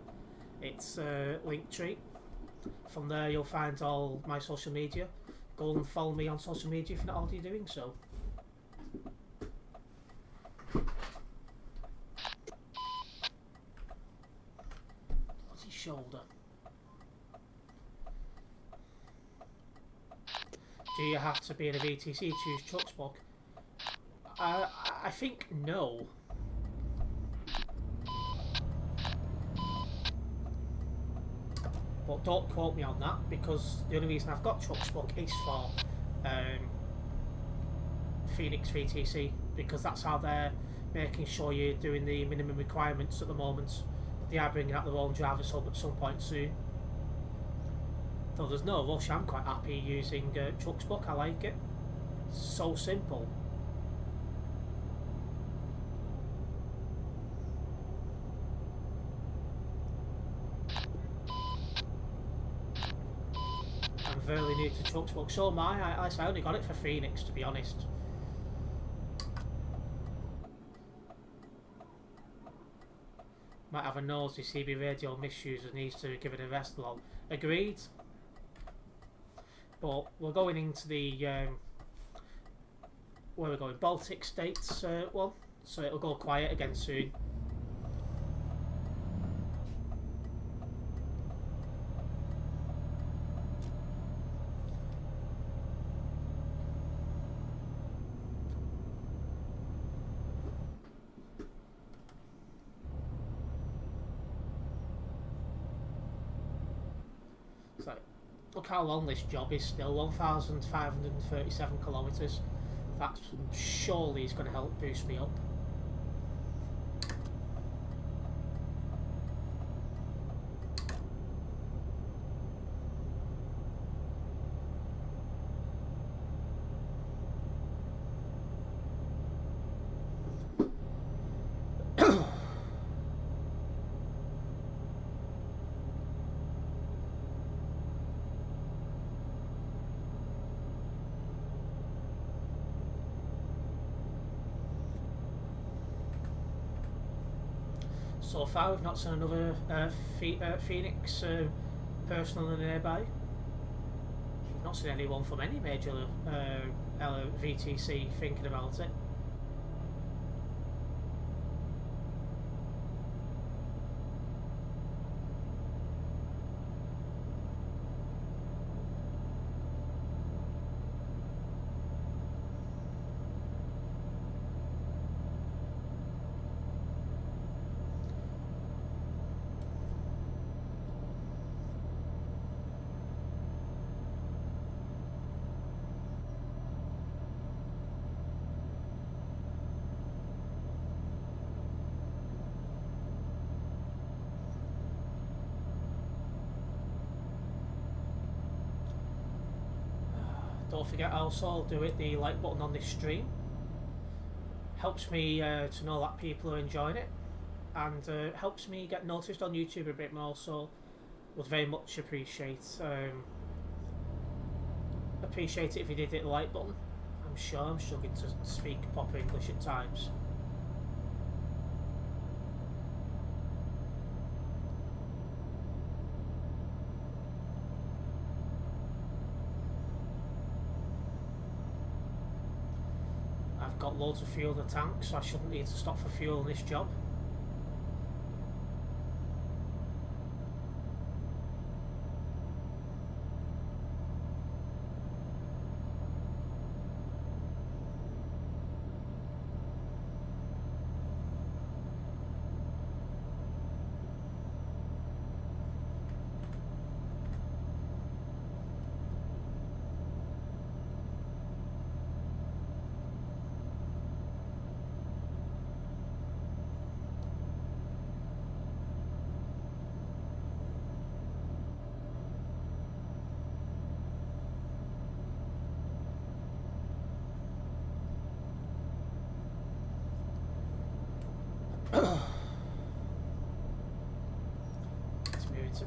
It's Linktree. From there you'll find all my social media. Go and follow me on social media if you're not already doing so. What's his shoulder? Do you have to be in a VTC to use Trucksbook? I think no. But don't quote me on that, because the only reason I've got Trucksbook is for Phoenix VTC, because that's how they're making sure you're doing the minimum requirements at the moment. They are bringing out their own drivers hub at some point soon. Though there's no rush, I'm quite happy using Trucksbook. I like it. It's so simple. I'm fairly new to Trucksbook, so am I. I only got it for Phoenix, to be honest. Might have a nosy CB radio misuser, needs to give it a rest log. Agreed. But we're going into the where we're going, Baltic states one, so it'll go quiet again soon. So look how long this job is still, 1,537 kilometres. That surely is going to help boost me up. So far we've not seen another Phoenix person on the nearby. We've not seen anyone from any major VTC thinking about it. Don't forget, also I'll do it, the like button on this stream helps me to know that people are enjoying it, and helps me get noticed on YouTube a bit more, so would very much appreciate it if you did hit the like button. I'm sure I'm struggling to speak proper English at times. Got loads of fuel in the tank, so I shouldn't need to stop for fuel in this job.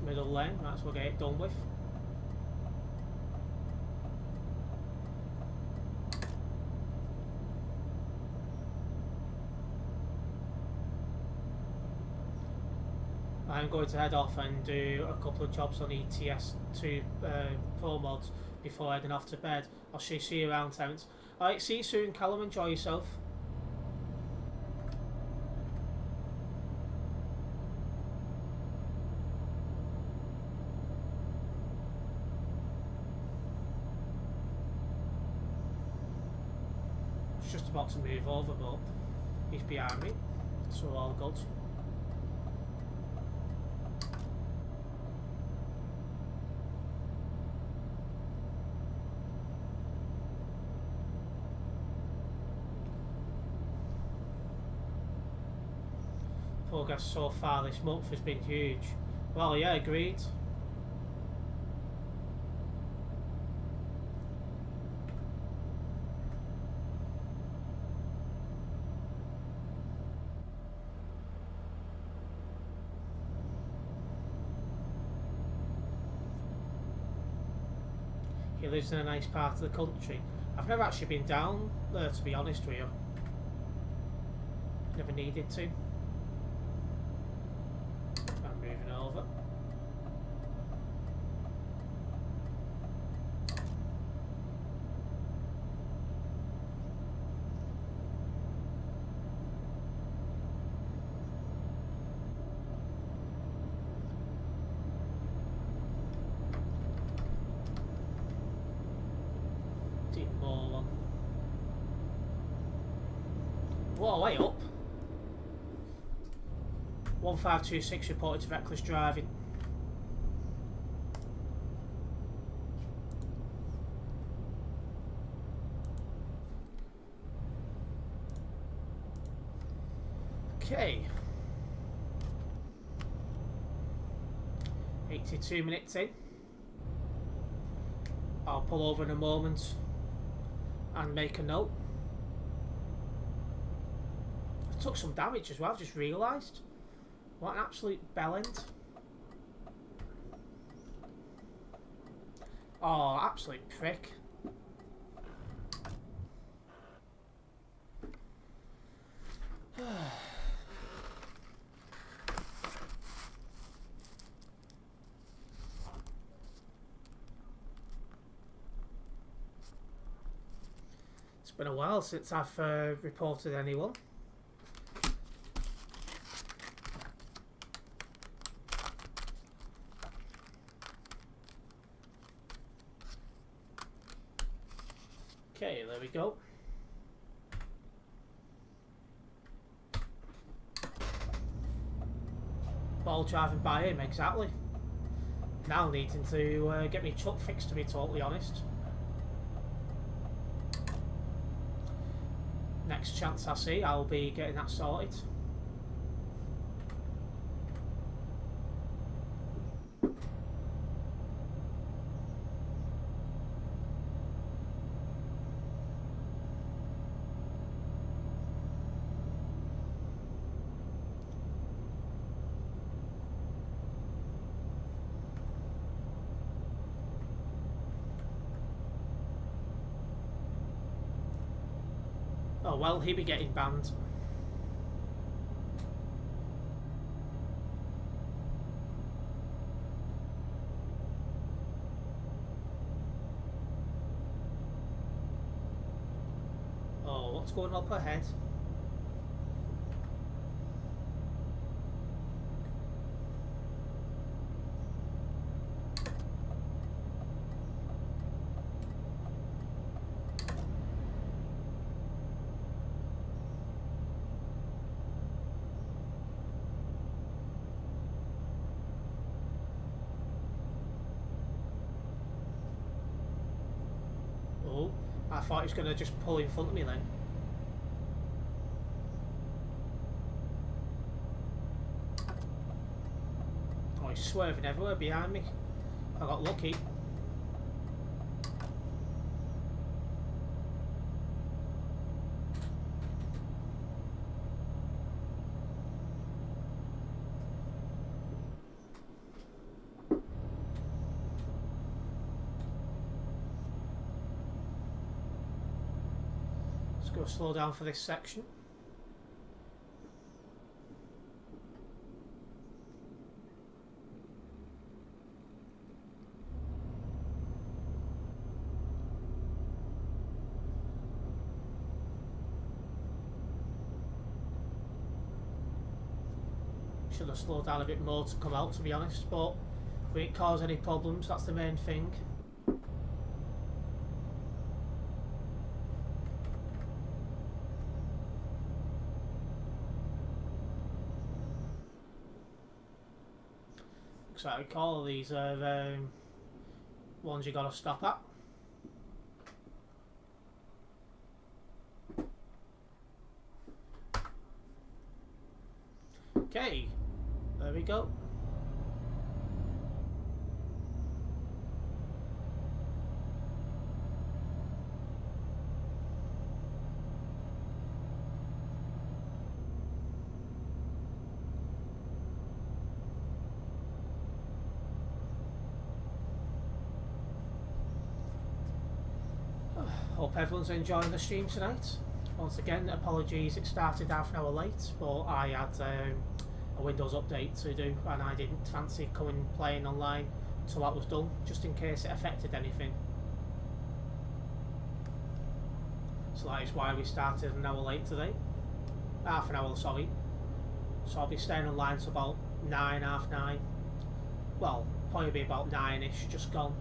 Middle lane, might as well get it done with. I'm going to head off and do a couple of jobs on ETS2 Pro mods before heading off to bed. I'll see you around, Terence. Alright, see you soon, Callum. Enjoy yourself. Just about to move over, but he's behind me, so all good. Progress so far this month has been huge. Well, yeah, agreed. He lives in a nice part of the country. I've never actually been down there, to be honest with you. Never needed to. I'm moving over. Whoa, way up. 1526 reported to reckless driving. Okay. 82 minutes in. I'll pull over in a moment and make a note. I took some damage as well, I've just realised. What an absolute bellend. Oh, absolute prick. It's been a while since I've reported anyone. Okay, there we go. Ball driving by him, exactly. Now needing to get me truck fixed, to be totally honest. Next chance I see, I'll be getting that sorted. Oh well, he'll be getting banned. Oh, what's going up ahead? I thought he was going to just pull in front of me then. Oh, he's swerving everywhere behind me. I got lucky. go slow down for this section. Should have slowed down a bit more to come out, to be honest, but we didn't cause any problems, that's the main thing. Looks like I recall these are ones you gotta stop at. Okay, there we go. Hope everyone's enjoying the stream tonight. Once again, apologies it started half an hour late, but I had a Windows update to do and I didn't fancy coming playing online until that was done, just in case it affected anything. So that is why we started an hour late today. Half an hour, sorry. So I'll be staying online till about 9, half 9. Well, probably be about 9ish, just gone.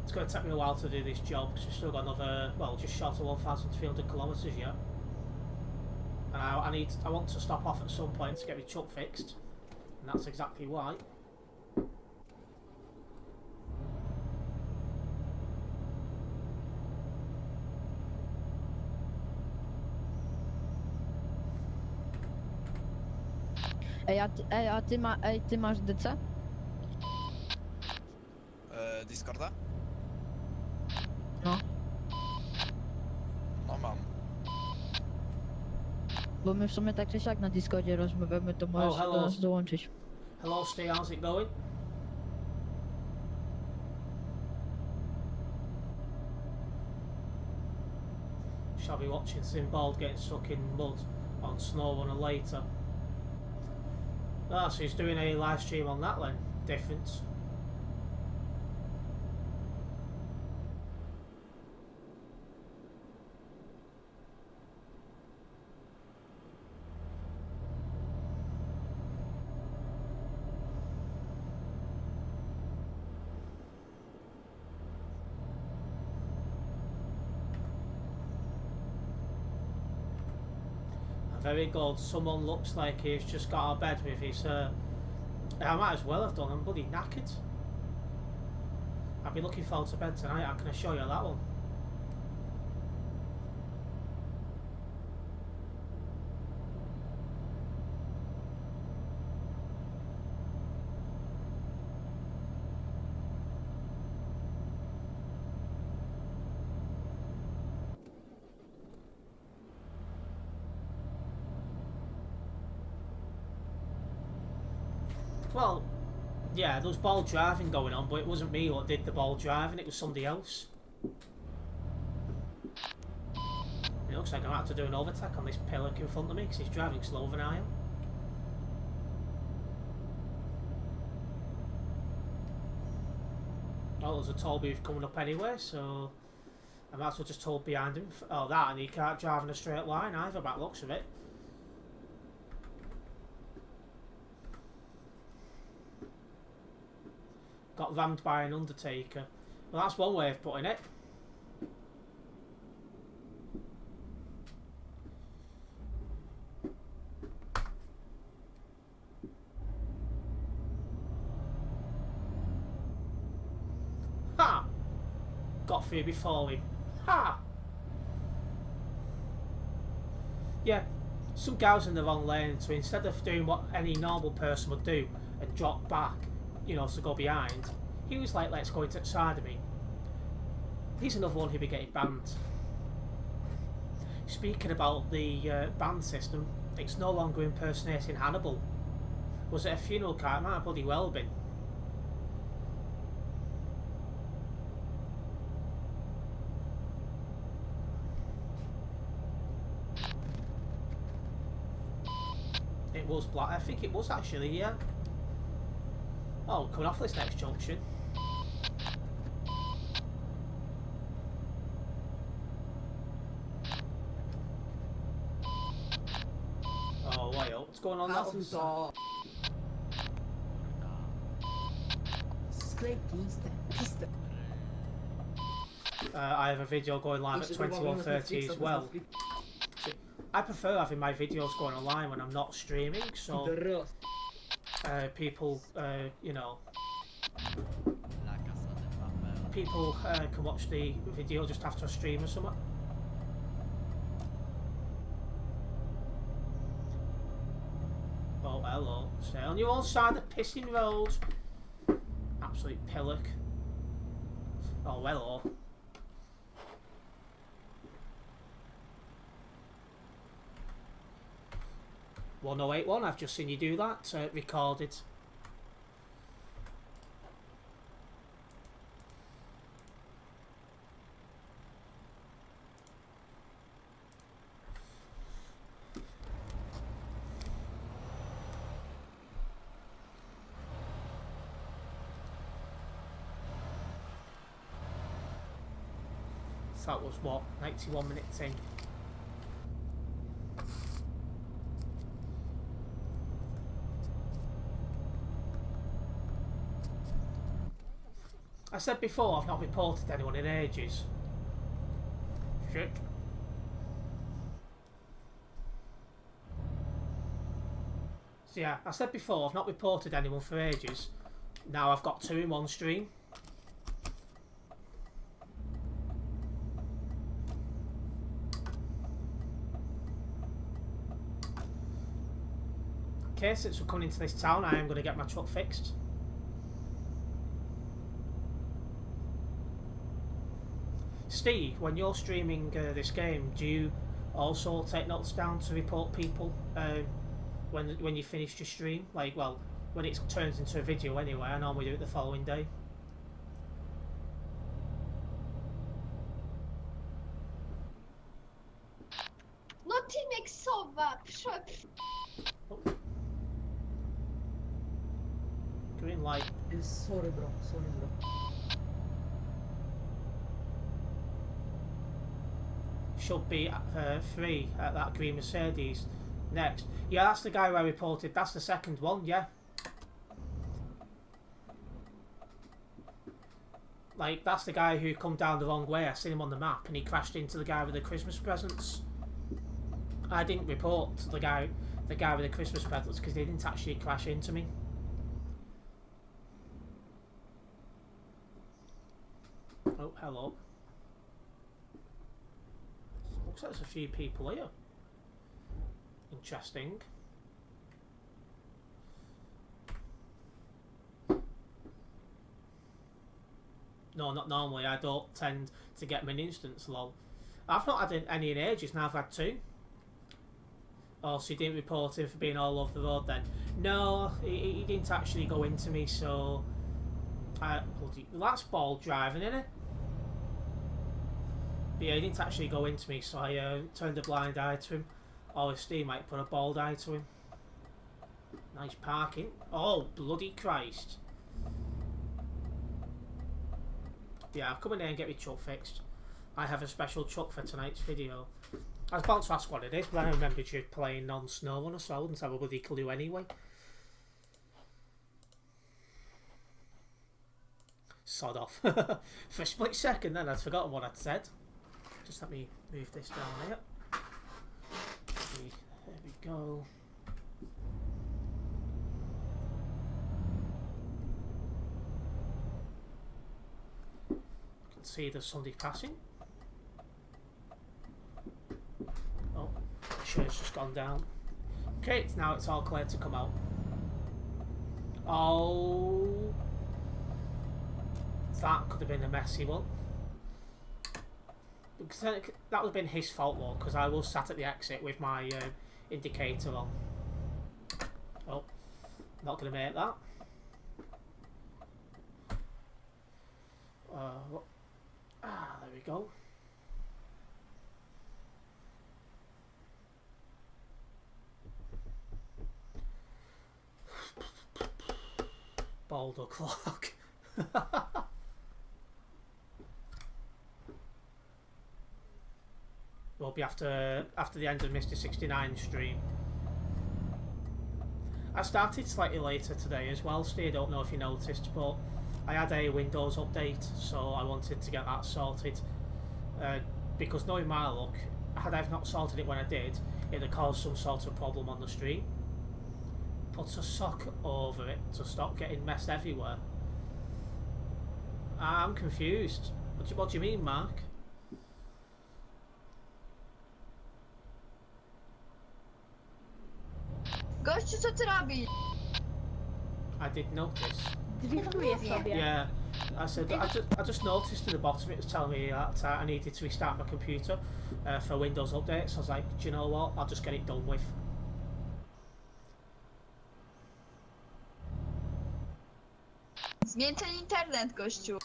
It's going to take me a while to do this job because we've still got another, well, just short of 1,300 kilometres yet. And I want to stop off at some point to get my truck fixed, and that's exactly why. Ty masz DC? Discorda? No. No mam. Bo my w sumie tak czy siak na Discordzie rozmawiamy, to możesz do nas dołączyć. Hello Steve, how's it going? Shall be watching Simbald getting stuck in mud on SnowRunner later. Ah, so he's doing a live stream on that then. Different. Very good. Someone looks like he's just got out of bed with his. I might as well have done. I'm bloody knackered. I'll be looking forward to bed tonight. I can assure you that one. Well, yeah, there was ball driving going on, but it wasn't me what did the ball driving, it was somebody else. It looks like I might have to do an overtake on this pillock in front of me because he's driving slower than I am. Oh, there's a toll booth coming up anyway, so I might as well just hold behind him. Oh, that, and he can't drive in a straight line either, by the looks of it. Got rammed by an undertaker. Well, that's one way of putting it. Ha! Got through before him. Ha! Yeah, some guy was in the wrong lane, so instead of doing what any normal person would do and drop back, you know, to go behind, he was like, let's go into the side of me. He's another one who'll be getting banned. Speaking about the ban system, it's no longer impersonating Hannibal. Was it a funeral car? It might have bloody well been. It was black. I think it was actually, yeah. Oh, coming off this next junction. Oh, wait up. What's going on that other side? I have a video going live at 21:30 as well. I prefer having my videos going online when I'm not streaming, so people, you know, people can watch the video just after a stream or something. Oh, hello. Stay on your own side of the pissing road. Absolute pillock. Oh, hello. "1081, I've just seen you do that." Recorded. That was what, 91 minutes in. I said before I've not reported anyone in ages. Shit. So yeah, I said before I've not reported anyone for ages. Now I've got 2 in one stream. Okay, since we're coming into this town, I am going to get my truck fixed. Steve, when you're streaming this game, do you also take notes down to report people when you finish your stream? Like, well, when it turns into a video anyway, I normally do it the following day. No Timek Sowa, Oh. Green light. Sorry bro, sorry bro. Should be free at that green Mercedes next. Yeah, that's the guy who I reported. That's the second one, yeah. Like, that's the guy who come down the wrong way. I seen him on the map and he crashed into the guy with the Christmas presents. I didn't report the guy with the Christmas presents because they didn't actually crash into me. Oh, hello. Looks like there's a few people here. Interesting. No, not normally. I don't tend to get many instants, lol. I've not had any in ages, now I've had 2. Oh, so you didn't report him for being all over the road then? No, he didn't actually go into me, so... bloody... That's ball driving, isn't it? But yeah, he didn't actually go into me, so I turned a blind eye to him. Or Steve might put a bald eye to him. Nice parking. Oh, bloody Christ. Yeah, I'll come in there and get my truck fixed. I have a special truck for tonight's video. I was about to ask what it is, but I remembered you playing non-snow one, so I wouldn't have a bloody clue anyway. Sod off. For a split second then, I'd forgotten what I'd said. Just let me move this down here. There we go. You can see there's somebody passing. Oh, the shirt's just gone down. Okay, now it's all clear to come out. Oh, that could have been a messy one. That would have been his fault though, because I was sat at the exit with my indicator on. Oh, not going to make that. There we go. old o'clock. Will be after the end of Mr. 69 stream. I started slightly later today as well, Steve. I don't know if you noticed, but I had a Windows update, so I wanted to get that sorted. Because knowing my luck, had I not sorted it when I did, it'd have caused some sort of problem on the stream. Put a sock over it to stop getting mess everywhere. I'm confused. What do you mean, Mark? Gościu, co ty robisz? I did notice. Driftuję sobie. Yeah, I said I just noticed at the bottom it was telling me that I needed to restart my computer for Windows updates. I was like, do you know what? I'll just get it done with. Zmień ten internet, gościu.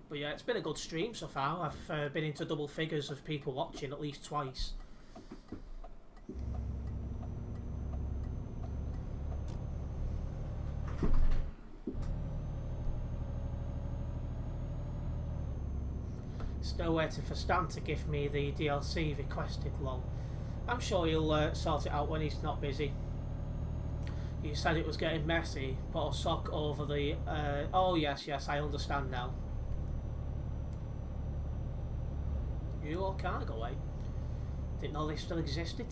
But yeah, it's been a good stream so far. I've been into double figures of people watching at least twice. Still waiting for Stan to give me the DLC requested, lol. I'm sure he'll sort it out when he's not busy. You said it was getting messy. Put a sock over the... oh yes, I understand now. You all cargo, eh? Didn't know they still existed.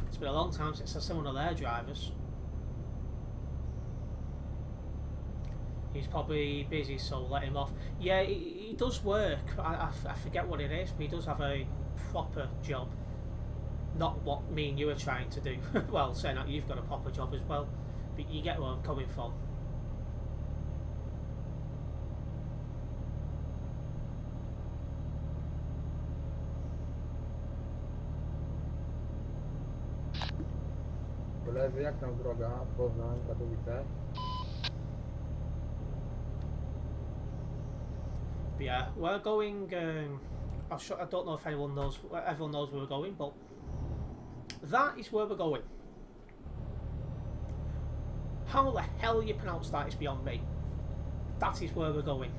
It's been a long time since I've seen one of their drivers. He's probably busy, so let him off. Yeah, he does work. I forget what it is, but he does have a proper job. Not what me and you are trying to do. Well, saying that you've got a proper job as well. But you get where I'm coming from. Koledzy, jak tam droga? Poznań, Katowice? But yeah, we're going. I don't know if everyone knows where we're going, but that is where we're going. How the hell you pronounce that is beyond me. That is where we're going.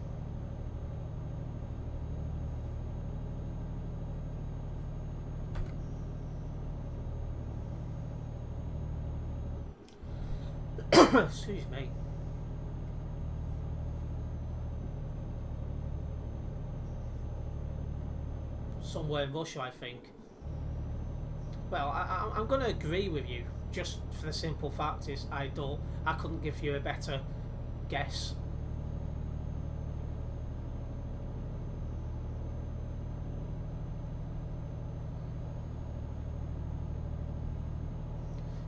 Excuse me. Somewhere in Russia, I think. Well, I'm going to agree with you, just for the simple fact is I couldn't give you a better guess.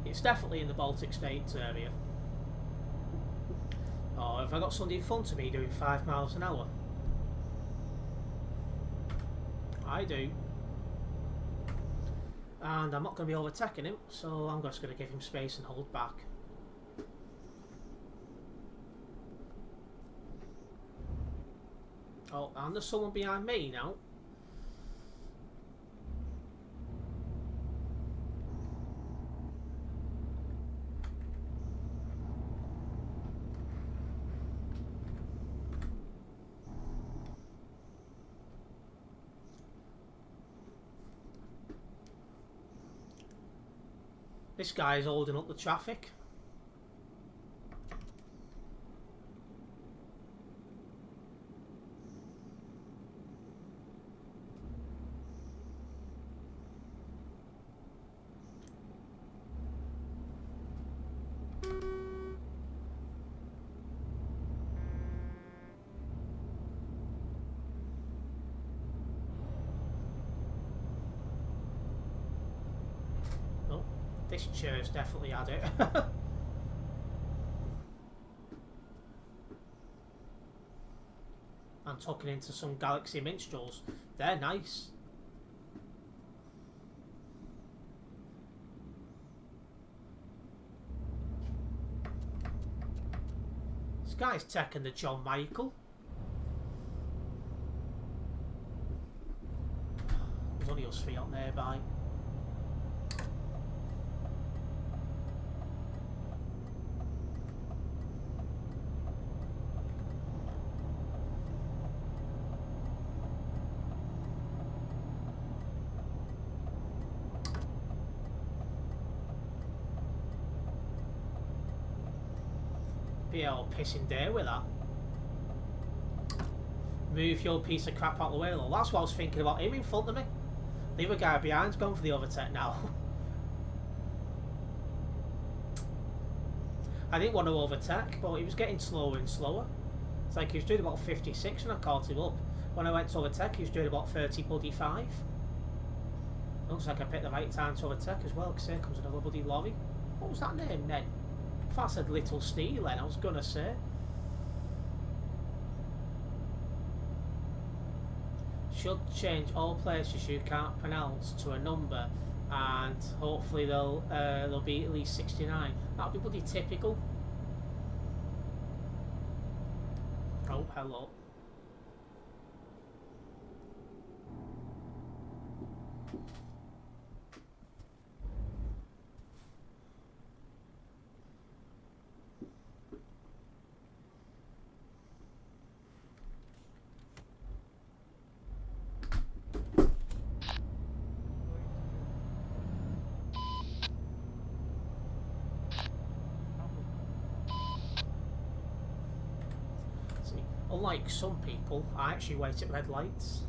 It's definitely in the Baltic States area. Oh, have I got somebody in front of me doing 5 miles an hour? I do. And I'm not going to be overtaking him, so I'm just going to give him space and hold back. Oh, and there's someone behind me now. This guy is holding up the traffic. This chair's definitely had it. I'm tucking into some Galaxy Minstrels. They're nice. This guy's taking the John Michael. There's only us three out nearby. Be all pissing day with that. Move your piece of crap out of the way, though. That's what I was thinking about him in front of me. The other guy behind's gone for the overtake now. I didn't want to overtake, but he was getting slower and slower. It's like he was doing about 56 when I caught him up. When I went to overtake, he was doing about 30.5. Looks like I picked the right time to overtake as well, because here comes another bloody lorry. What was that name then? If I said Little Steel then, I was going to say. Should change all places you can't pronounce to a number, and hopefully they'll be at least 69. That'll be bloody typical. Oh, hello. Unlike some people, I actually wait at red lights.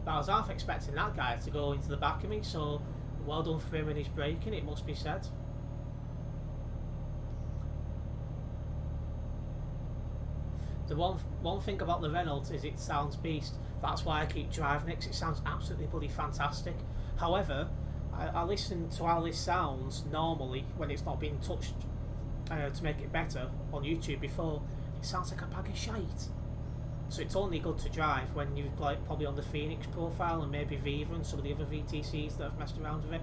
But I was half expecting that guy to go into the back of me, so well done for him and his braking, it must be said. The one thing about the Renault is it sounds beast. That's why I keep driving it, 'cause it sounds absolutely bloody fantastic. However, I listen to how this sounds normally when it's not been touched to make it better on YouTube before. It sounds like a bag of shite. So it's only good to drive when you're like probably on the Phoenix profile and maybe Viva and some of the other VTCs that have messed around with it.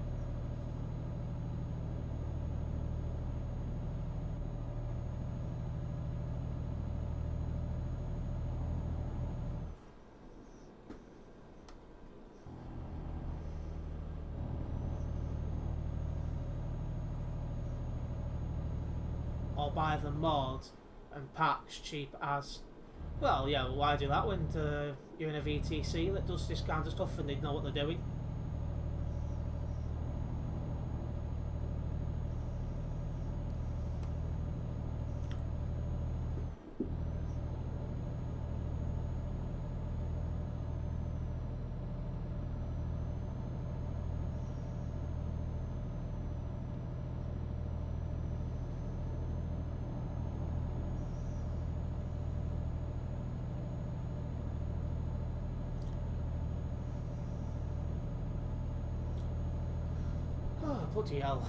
Or buy the mod and packs cheap as. Well, yeah, why do that when you're in a VTC that does this kind of stuff and they know what they're doing? Bloody hell.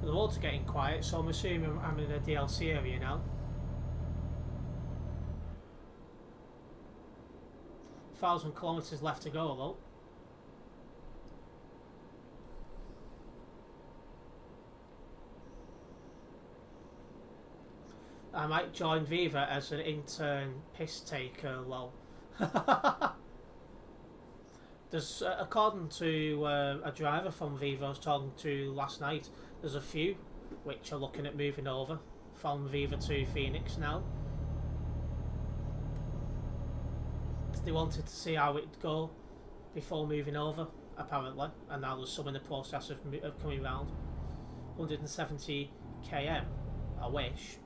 The roads are getting quiet, so I'm assuming I'm in a DLC area now. 1,000 kilometres left to go though. I might join Viva as an intern piss taker, lol. There's, according to a driver from Viva I was talking to last night, there's a few which are looking at moving over from Viva to Phoenix now. They wanted to see how it'd go before moving over, apparently, and now there's some in the process of coming round. 170 km, I wish.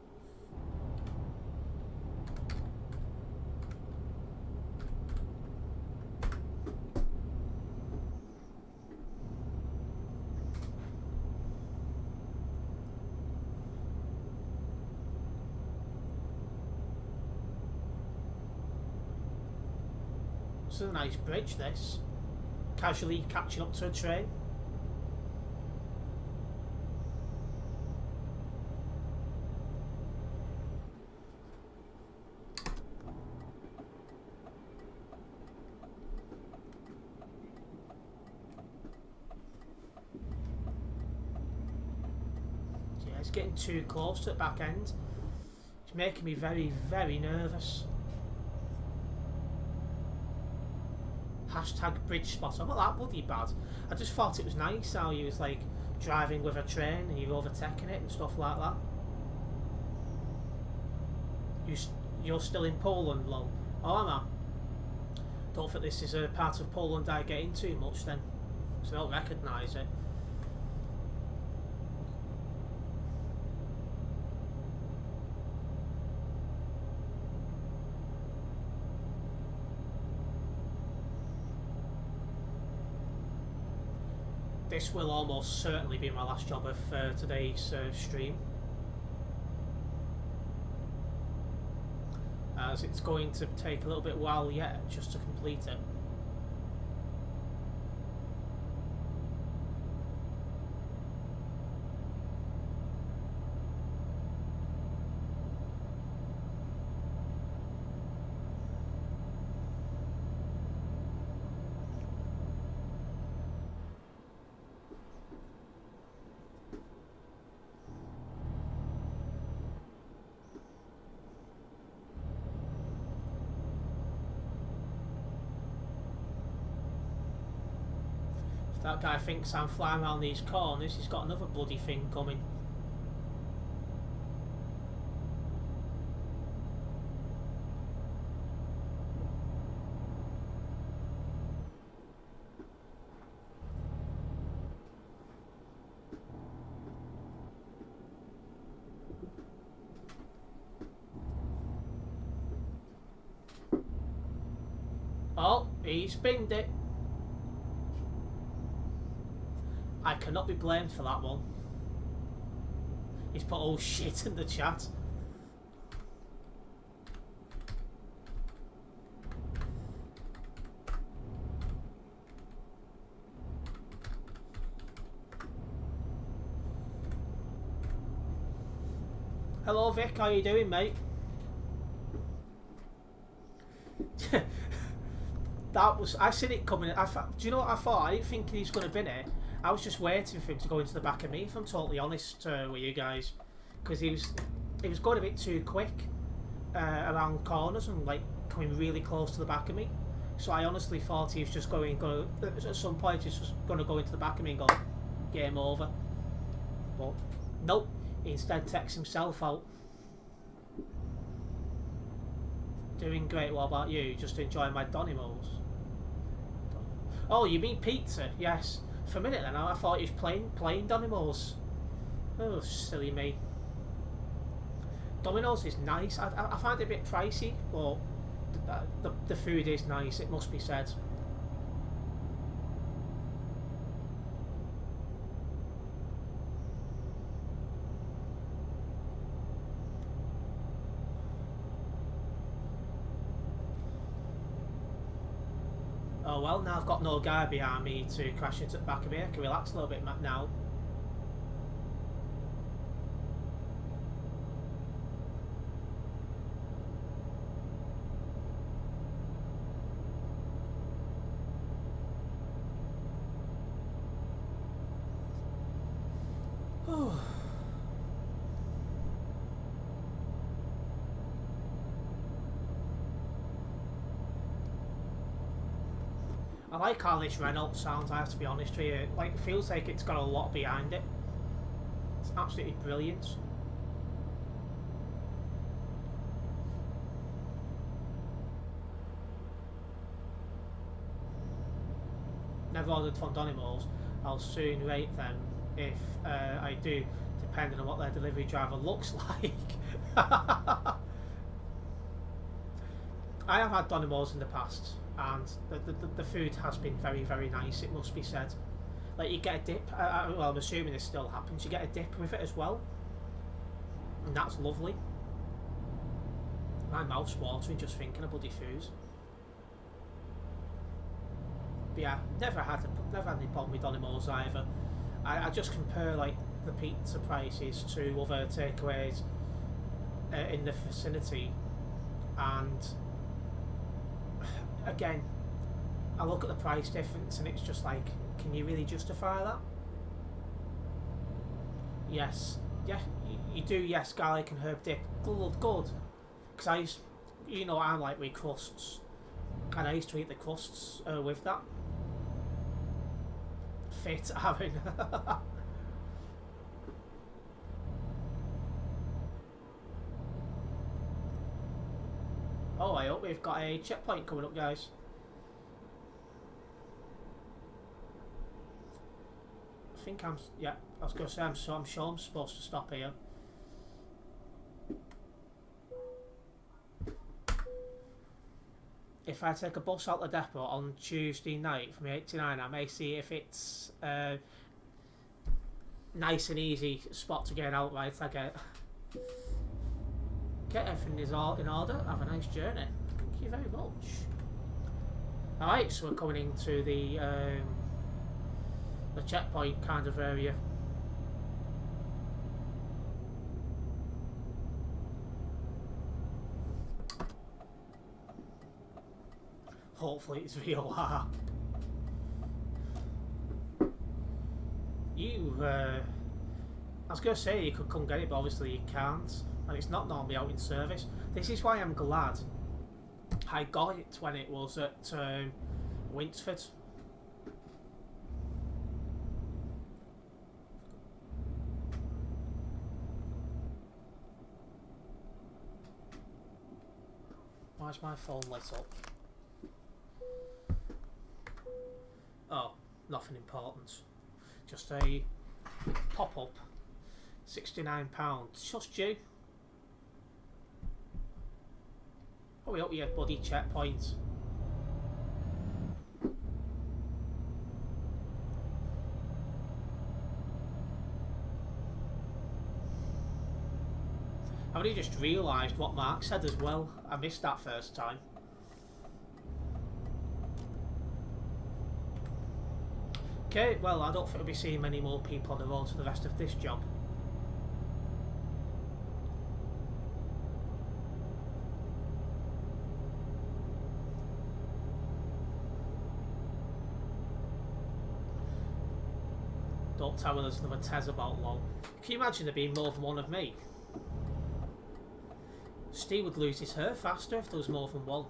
This is a nice bridge, this. Casually catching up to a train. Yeah, it's getting too close to the back end. It's making me very, very nervous. hashtag bridge spotter. I'm not that bloody bad. I just thought it was nice how you was like driving with a train and you're overtaking it and stuff like that. You're still in Poland, lol. Oh, am I? Don't think this is a part of Poland I get into much then, so I don't recognise it. This will almost certainly be my last job of today's stream, as it's going to take a little bit while yet just to complete it. That guy thinks I'm flying around these corners, he's got another bloody thing coming. Oh, he spinned it. I cannot be blamed for that one. He's put all shit in the chat. Hello Vic, how you doing, mate? That was, I seen it coming. Do you know what I thought? I didn't think he was going to bin it. I was just waiting for him to go into the back of me, if I'm totally honest with you guys, because he was going a bit too quick around corners and like coming really close to the back of me. So I honestly thought he was just going at some point he's just going to go into the back of me and go game over. But nope, he instead takes himself out. Doing great. What about you? Just enjoying my Donimos. Oh, you mean pizza? Yes. For a minute then, I thought he was playing Domino's. Oh, silly me. Domino's is nice. I find it a bit pricey, but the food is nice, it must be said. Oh well, now I've got no guy behind me to crash into the back of me. I can relax a little bit now. I like how this Renault sounds, I have to be honest with you. Like, it feels like it's got a lot behind it. It's absolutely brilliant. Never ordered Fondonimals. I'll soon rate them if I do, depending on what their delivery driver looks like. I have had Donimals in the past, and the food has been very, very nice, it must be said. Like, you get a dip, well, I'm assuming this still happens, you get a dip with it as well, and that's lovely. My mouth's watering just thinking of bloody food. But yeah, never had any problem with Donimals either. I just compare like the pizza prices to other takeaways in the vicinity, and again, I look at the price difference and it's just like, can you really justify that? Yes, yeah, you do. Yes, garlic and herb dip, good. Because I like with crusts, And I used to eat the crusts with that. Fit Aaron. Oh, I hope we've got a checkpoint coming up, guys. I think I'm, yeah, I was going to say I'm sure I'm supposed to stop here. If I take a bus out the depot on Tuesday night from 8 to 9, I may see if it's nice and easy spot to get out right. I get everything is all in order. Have a nice journey. Thank you very much. Alright, so we're coming into the checkpoint kind of area. Hopefully it's VOR. I was going to say you could come get it, but obviously you can't. And it's not normally out in service. This is why I'm glad I got it when it was at Winsford. Why's my phone lit up? Oh, nothing important. Just a pop-up. £69. Just you. Oh, we hope you had bloody checkpoint. I've only just realised what Mark said as well. I missed that first time. Okay, well, I don't think we'll be seeing many more people on the road for the rest of this job. Don't tell me there's another Tez about lol. Can you imagine there being more than one of me? Steve would lose his hair faster if there was more than one.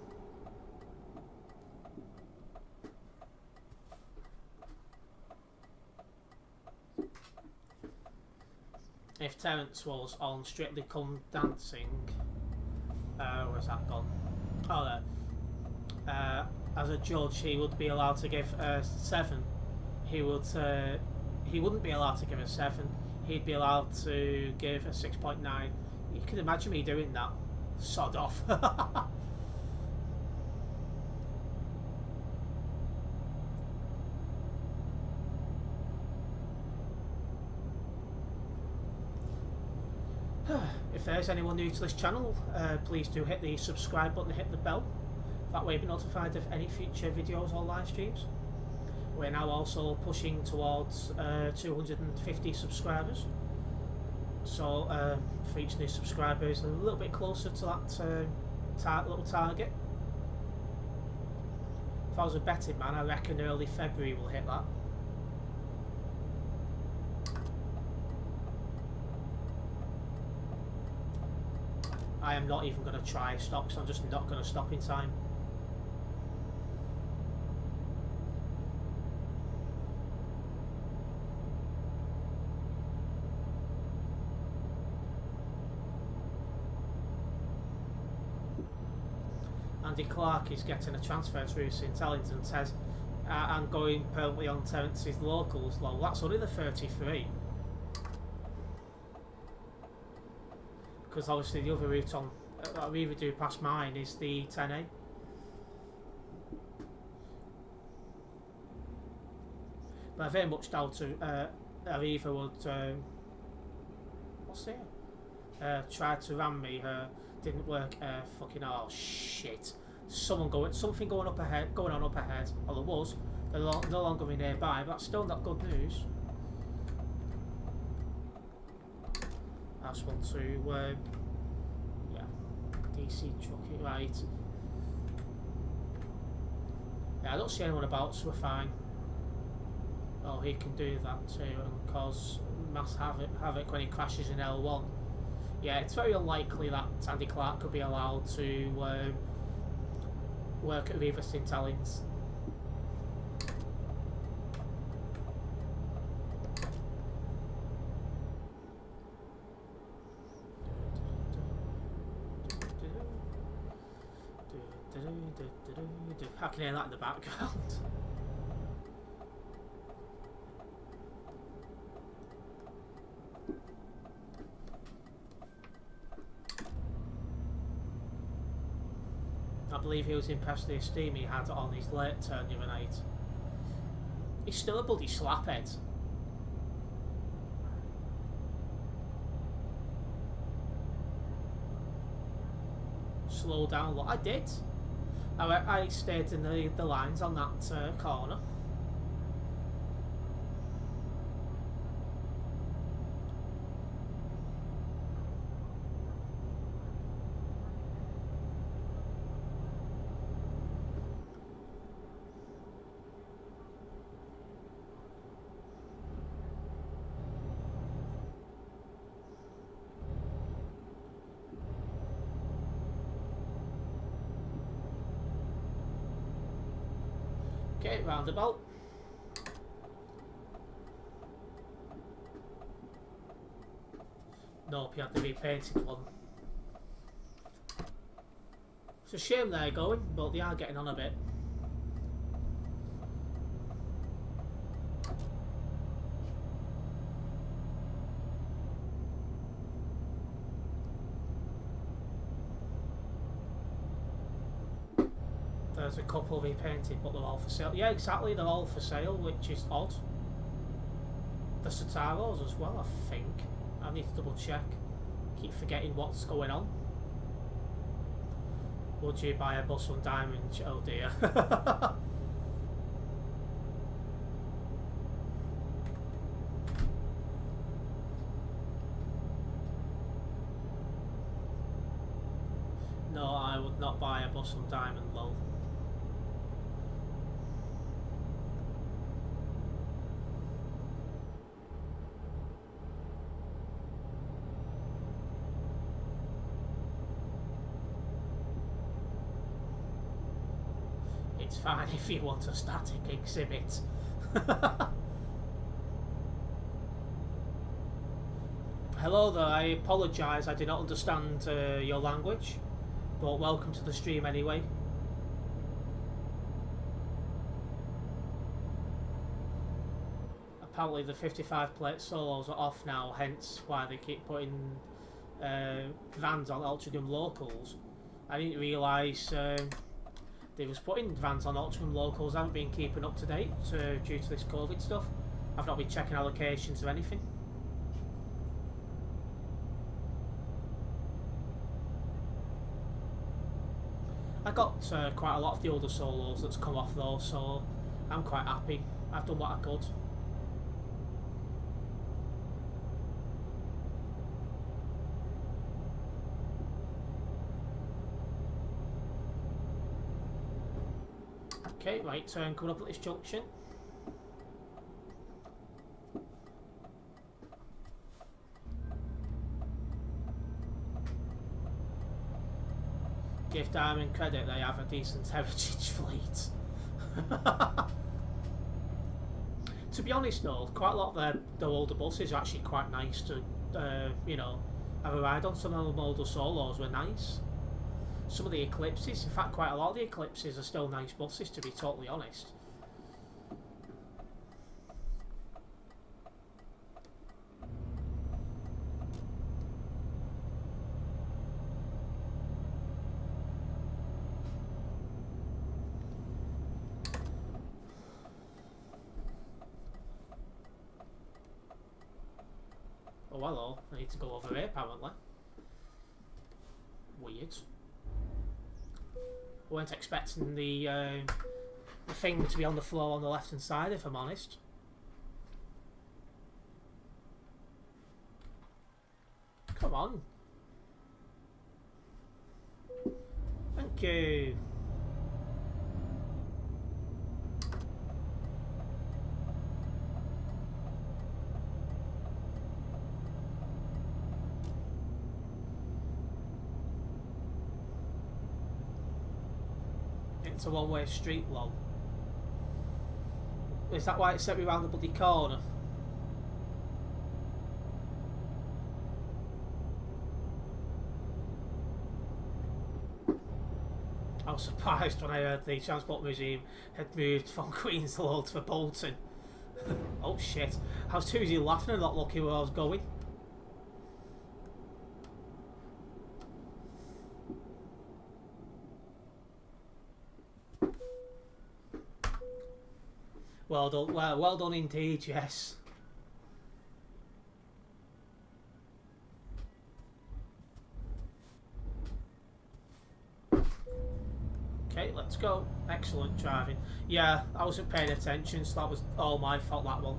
If Terence was on Strictly Come Dancing, where's that gone? Oh, there. As a judge, he would be allowed to give 7. He wouldn't be allowed to give a 7. He'd be allowed to give a 6.9. You can imagine me doing that. Sod off. If there's anyone new to this channel, please do hit the subscribe button and hit the bell. That way you'll be notified of any future videos or live streams. We're now also pushing towards 250 subscribers. So for each new subscriber is a little bit closer to that little target. If I was a betting man, I reckon early February we'll hit that. I am not even going to try stop, so I'm just not going to stop in time. Andy Clark is getting a transfer through St Ellington, says, and going permanently on Terence's locals. Well, that's only the 33. Because obviously the other route on that we would do past mine is the 10A. But I very much doubt Arriva would what's it? Tried to ram me. Didn't work. Fucking oh shit! Something going up ahead, going on up ahead. Well, there was. They're no longer nearby, but that's still not good news. I just want to, yeah, DC trucking, right. Yeah, I don't see anyone about, so we're fine. Oh, he can do that too and cause mass havoc when he crashes in L1. Yeah, it's very unlikely that Andy Clark could be allowed to work at Viva St. Helens. I can hear that in the background. I believe he was impressed with the esteem he had on his late turn the other night. He's still a bloody slaphead. Slow down. Look, I did. I stayed in the lines on that corner. Okay, roundabout. Nope, you had the repainted one. It's a shame they're going, but they are getting on a bit. There's a couple repainted, but they're all for sale. Yeah, exactly, they're all for sale, which is odd. The Sataros as well, I think. I need to double check. Keep forgetting what's going on. Would you buy a bus on Diamond? Oh dear. No, I would not buy a bus on Diamond, lol. It's fine if you want a static exhibit. Hello there, I apologise, I do not understand your language, but welcome to the stream anyway. Apparently the 55 plate solos are off now, hence why they keep putting vans on Ultragun locals. I didn't realise they was putting vans on Ultragun locals. I haven't been keeping up to date due to this COVID stuff. I've not been checking allocations or anything. I got quite a lot of the older solos that's come off though, so I'm quite happy. I've done what I could. Okay, right turn coming up at this junction. Give Diamond credit, they have a decent heritage fleet. To be honest though, quite a lot of their older buses are actually quite nice to, you know, have a ride on. Some of the older solos were nice. Some of the Eclipses, in fact quite a lot of the Eclipses are still nice buses, to be totally honest. Oh hello, I need to go over here apparently. Weird. Weren't expecting the thing to be on the floor on the left hand side, if I'm honest. Come on. Thank you. It's a one-way street, lol. Is that why it set me round the bloody corner? I was surprised when I heard the Transport Museum had moved from Queenslow to Bolton. Oh shit. I was too busy laughing and not looking where I was going. Well done, well done indeed, yes. Okay, let's go. Excellent driving. Yeah, I wasn't paying attention, so that was all my fault, that one.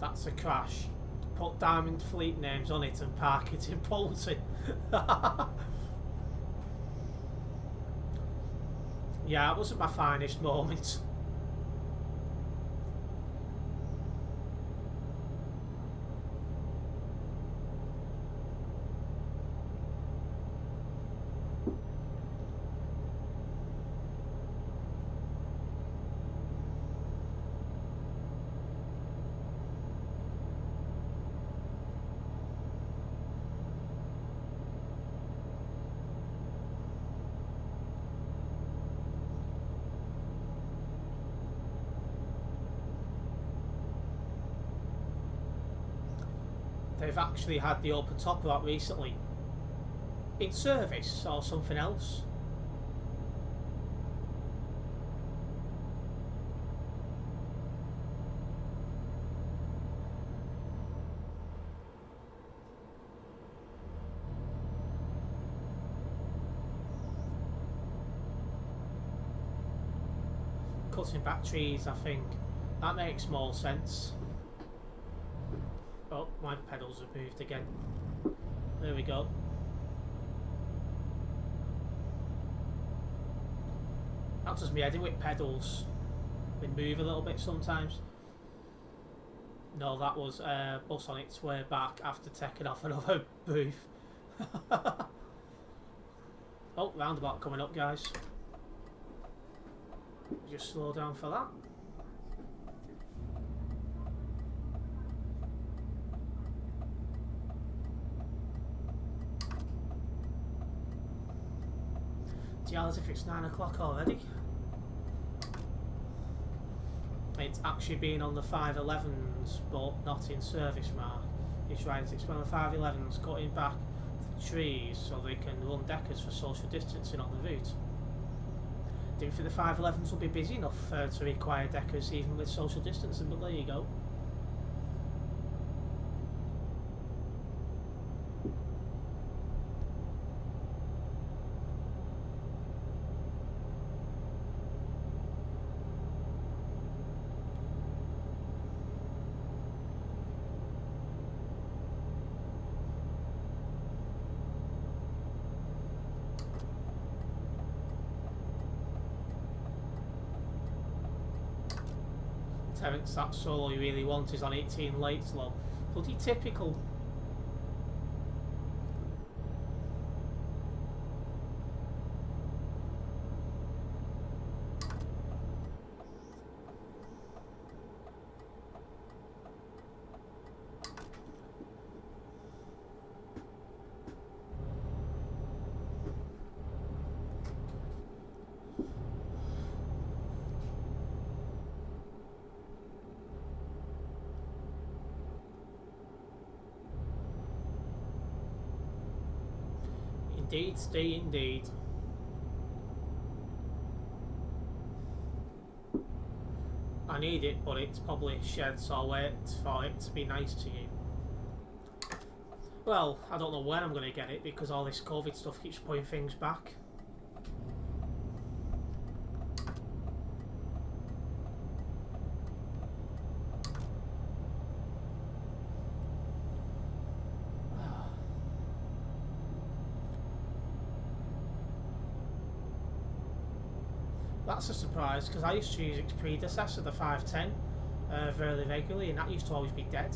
That's a crash. Put Diamond Fleet names on it and park it in Bolton. Yeah, it wasn't my finest moment. They've actually had the open top of that recently. In service or something else. Cutting back trees, I think. That makes more sense. Oh, my pedals have moved again. There we go. That does me heading with pedals. They move a little bit sometimes. No, that was a bus on its way back after taking off another booth. Oh, roundabout coming up, guys. Just slow down for that. Yeah, as if it's 9 o'clock already. It's actually been on the 511s, but not in service, Mark. He's right, it's when the 511s cutting back the trees so they can run deckers for social distancing on the route. Didn't think the 511s will be busy enough to require deckers even with social distancing, but there you go. Terence, that solo you really want is on 18 late slow. Bloody typical. Indeed, stay indeed. I need it, but it's probably shed, so I'll wait for it to be nice to you. Well, I don't know when I'm going to get it because all this COVID stuff keeps putting things back. That's a surprise, because I used to use its predecessor, the 510, fairly regularly, and that used to always be dead.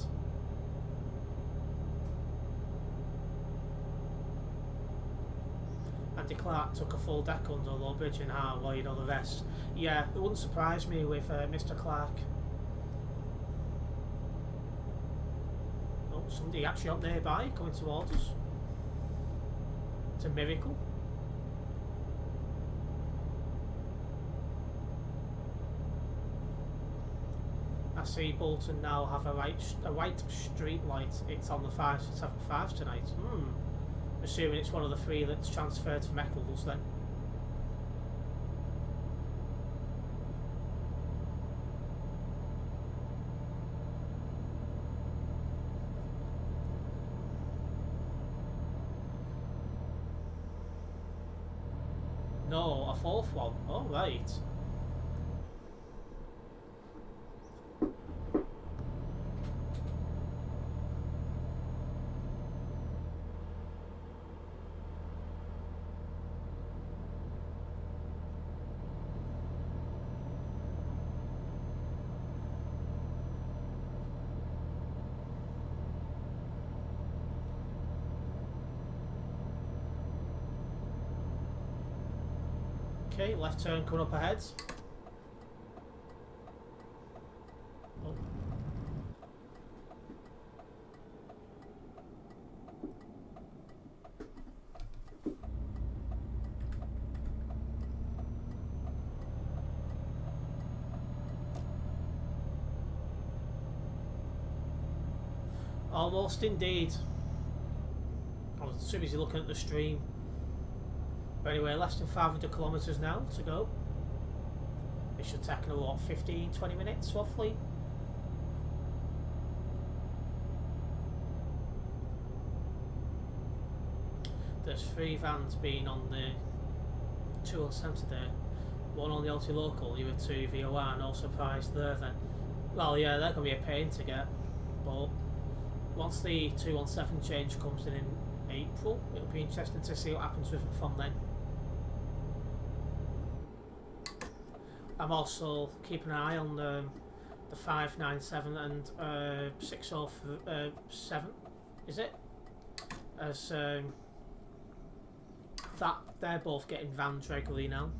Andy Clark took a full deck under low bridge and hard, you know the rest. Yeah, it wouldn't surprise me with Mr. Clark. Oh, somebody actually up nearby coming towards us. It's a miracle. I see Bolton now have a white street light. It's on the 575 tonight. Assuming it's one of the 3 that's transferred from Eccles then. No, a 4th one. Oh, right. Okay, left turn coming up ahead. Oh. Almost indeed. I was too busy looking at the stream. But anyway, less than 500 kilometres now to go. It should take another, what, 15-20 minutes roughly. There's 3 vans being on the 207 today. 1 on the LT local, you were 2 VOR, no surprise there then. Well, yeah, they're going to be a pain to get. But once the 217 change comes in April, it'll be interesting to see what happens with them from then. I'm also keeping an eye on the 597 and 607, is it? As that they're both getting vans regularly now.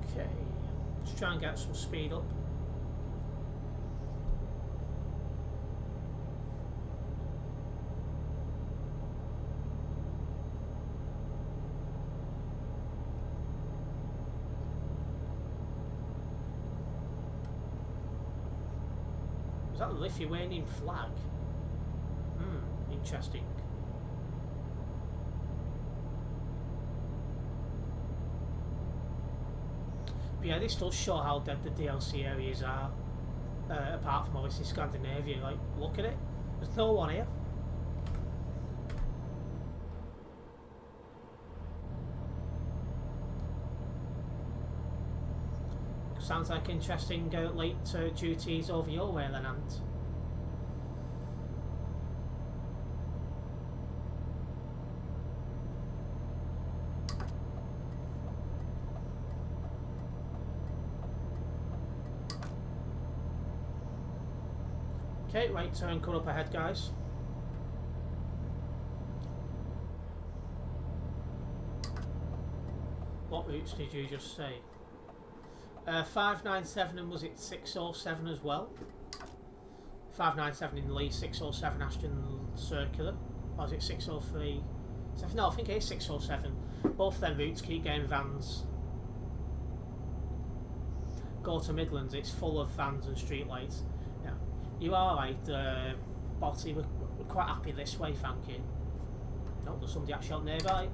Okay, let's try and get some speed up. Is that the Lithuanian flag? Interesting. But yeah, this does show how dead the DLC areas are, apart from obviously Scandinavia. Like, look at it, there's no one here. Sounds like interesting late duties over your way then, Ant. Okay, right turn coming up ahead, guys. What routes did you just say? 597 and was it 607 as well? 597 in Lee, 607 Ashton Circular. Or is it 603? No, I think it is 607. Both of them routes keep getting vans. Go to Midlands, it's full of vans and streetlights. Yeah, you are right, Botty. We're quite happy this way, thank you. No, there's somebody actually out nearby.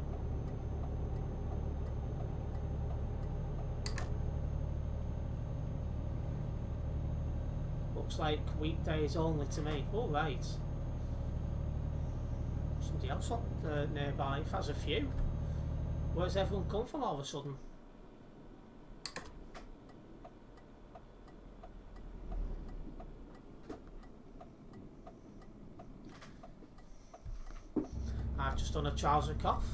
Looks like weekdays only to me. All right. Somebody else on nearby. If that's a few. Where's everyone come from all of a sudden? I've just done a trouser cough.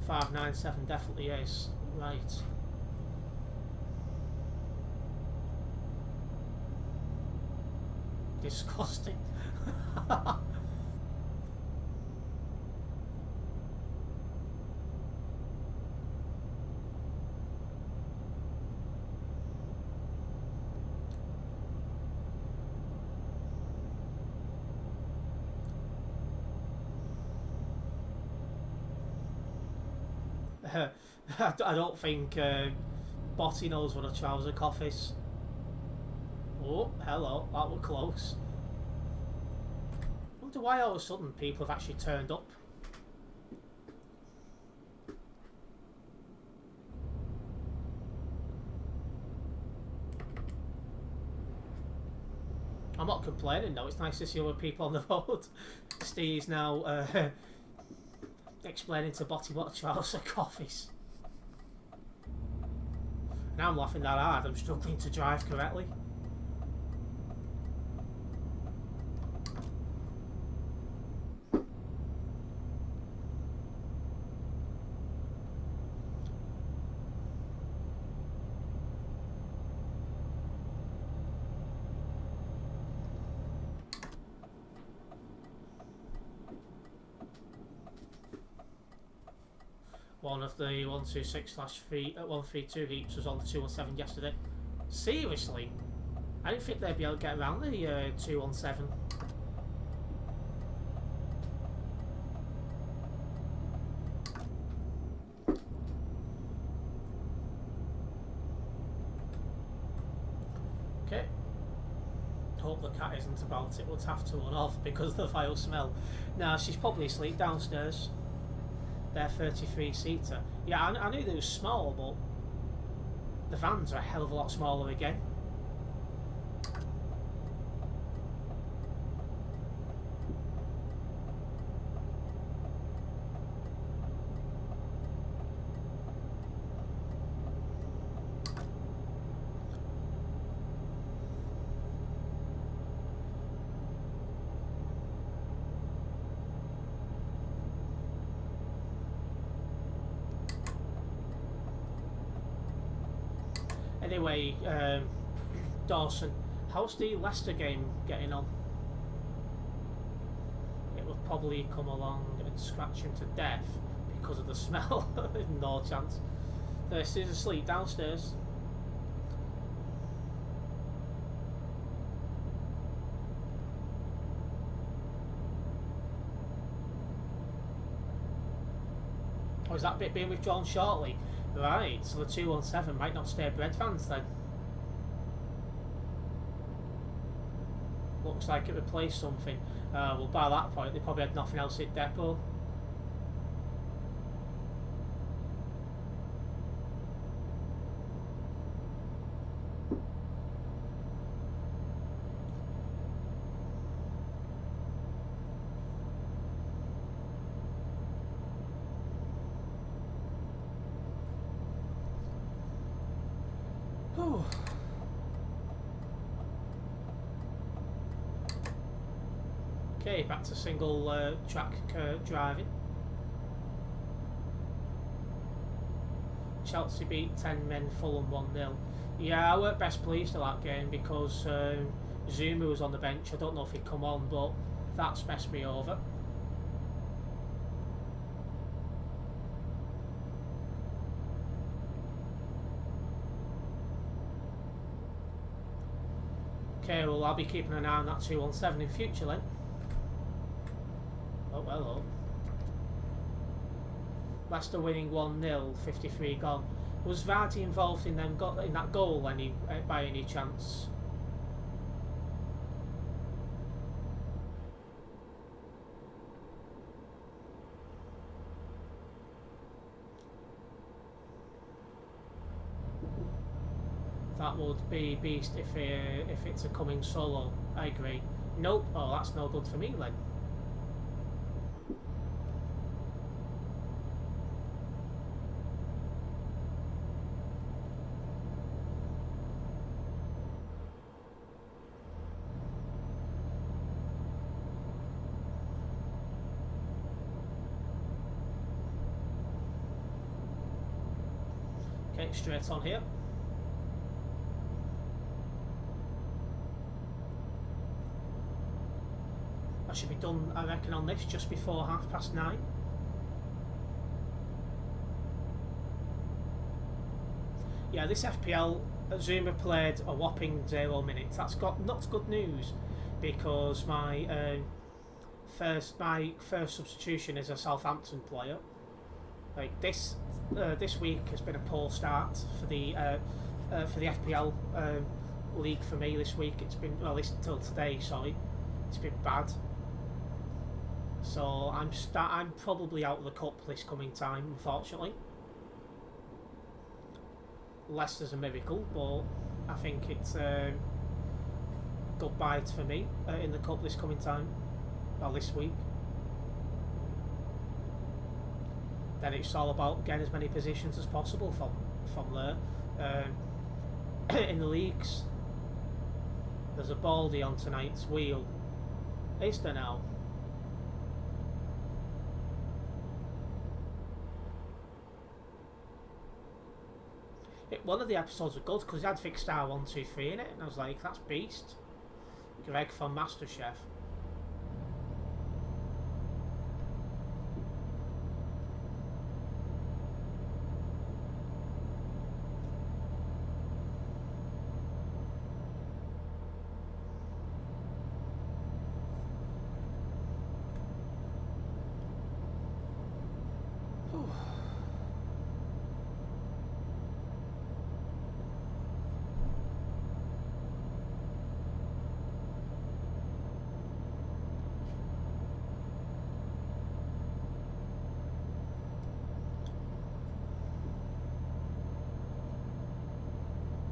$597 definitely is. Right. Disgusting. I don't think Botty knows what a trouser cough is. Oh, hello, that was close. I wonder why all of a sudden people have actually turned up. I'm not complaining though, it's nice to see other people on the road. Steve's now explaining to Botty what a trouser cough is. Now I'm laughing that hard, I'm struggling to drive correctly. One of the 126/132 heaps was on the 217 yesterday. Seriously? I didn't think they'd be able to get around the 217. Okay. Hope the cat isn't about it. We'll have to run off because of the vile smell. Now she's probably asleep downstairs. They're 33-seater. Yeah, I knew they were small, but the vans are a hell of a lot smaller again. Anyway, Dawson, how's the Leicester game getting on? It will probably come along and scratch him to death because of the smell. No chance. He's asleep downstairs. Oh, is that bit being withdrawn shortly? Right, so the 217 might not stay bread fans then. Looks like it replaced something. Well, by that point, they probably had nothing else at depot. Okay, back to single track driving. Chelsea beat 10 men, Fulham 1-0. Yeah, I weren't best pleased at that game because Zuma was on the bench. I don't know if he'd come on, but that's messed me over. Okay, well I'll be keeping an eye on that 217 in future then. Oh, hello. Leicester winning 1-0, 53 gone. Was Vardy involved in them in that goal by any chance? That would be beast if it's a coming solo. I agree. Nope. Oh, that's no good for me then. Okay, straight on here. I should be done, I reckon, on this just before 9:30. Yeah, this FPL, Zuma played a whopping 0 minutes. That's good news, because my first substitution is a Southampton player. Like this week has been a poor start for the FPL league for me this week. It's been, well, at least until today. Sorry, it's been bad. So I'm probably out of the cup this coming time, unfortunately. Unless there's a miracle, but I think it's goodbye for me in the cup this coming time, well, this week. Then it's all about getting as many positions as possible from there. In the leagues, there's a Baldy on tonight's wheel. Is there now? One of the episodes was good because he had fixed star 1, 2, 3 in it, and I was like, that's beast. Greg from MasterChef.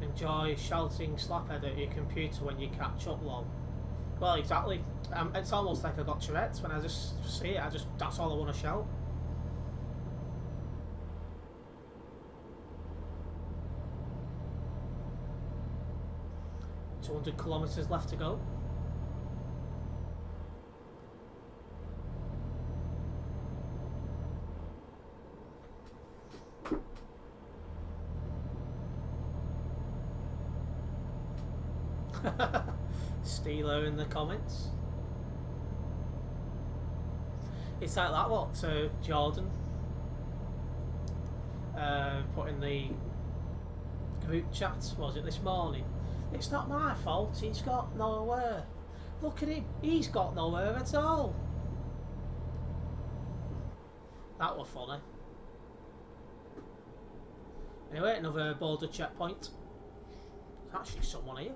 Enjoy shouting slaphead at your computer when you catch up, lol. Well, exactly. It's almost like I got Tourette's. When I just see it, that's all I want to shout. 200 kilometers left to go. Steeler in the comments. It's like that, what? Jordan put in the group chat, was it this morning? It's not my fault, he's got nowhere. Look at him, he's got nowhere at all. That was funny. Anyway, another border checkpoint. There's actually someone here.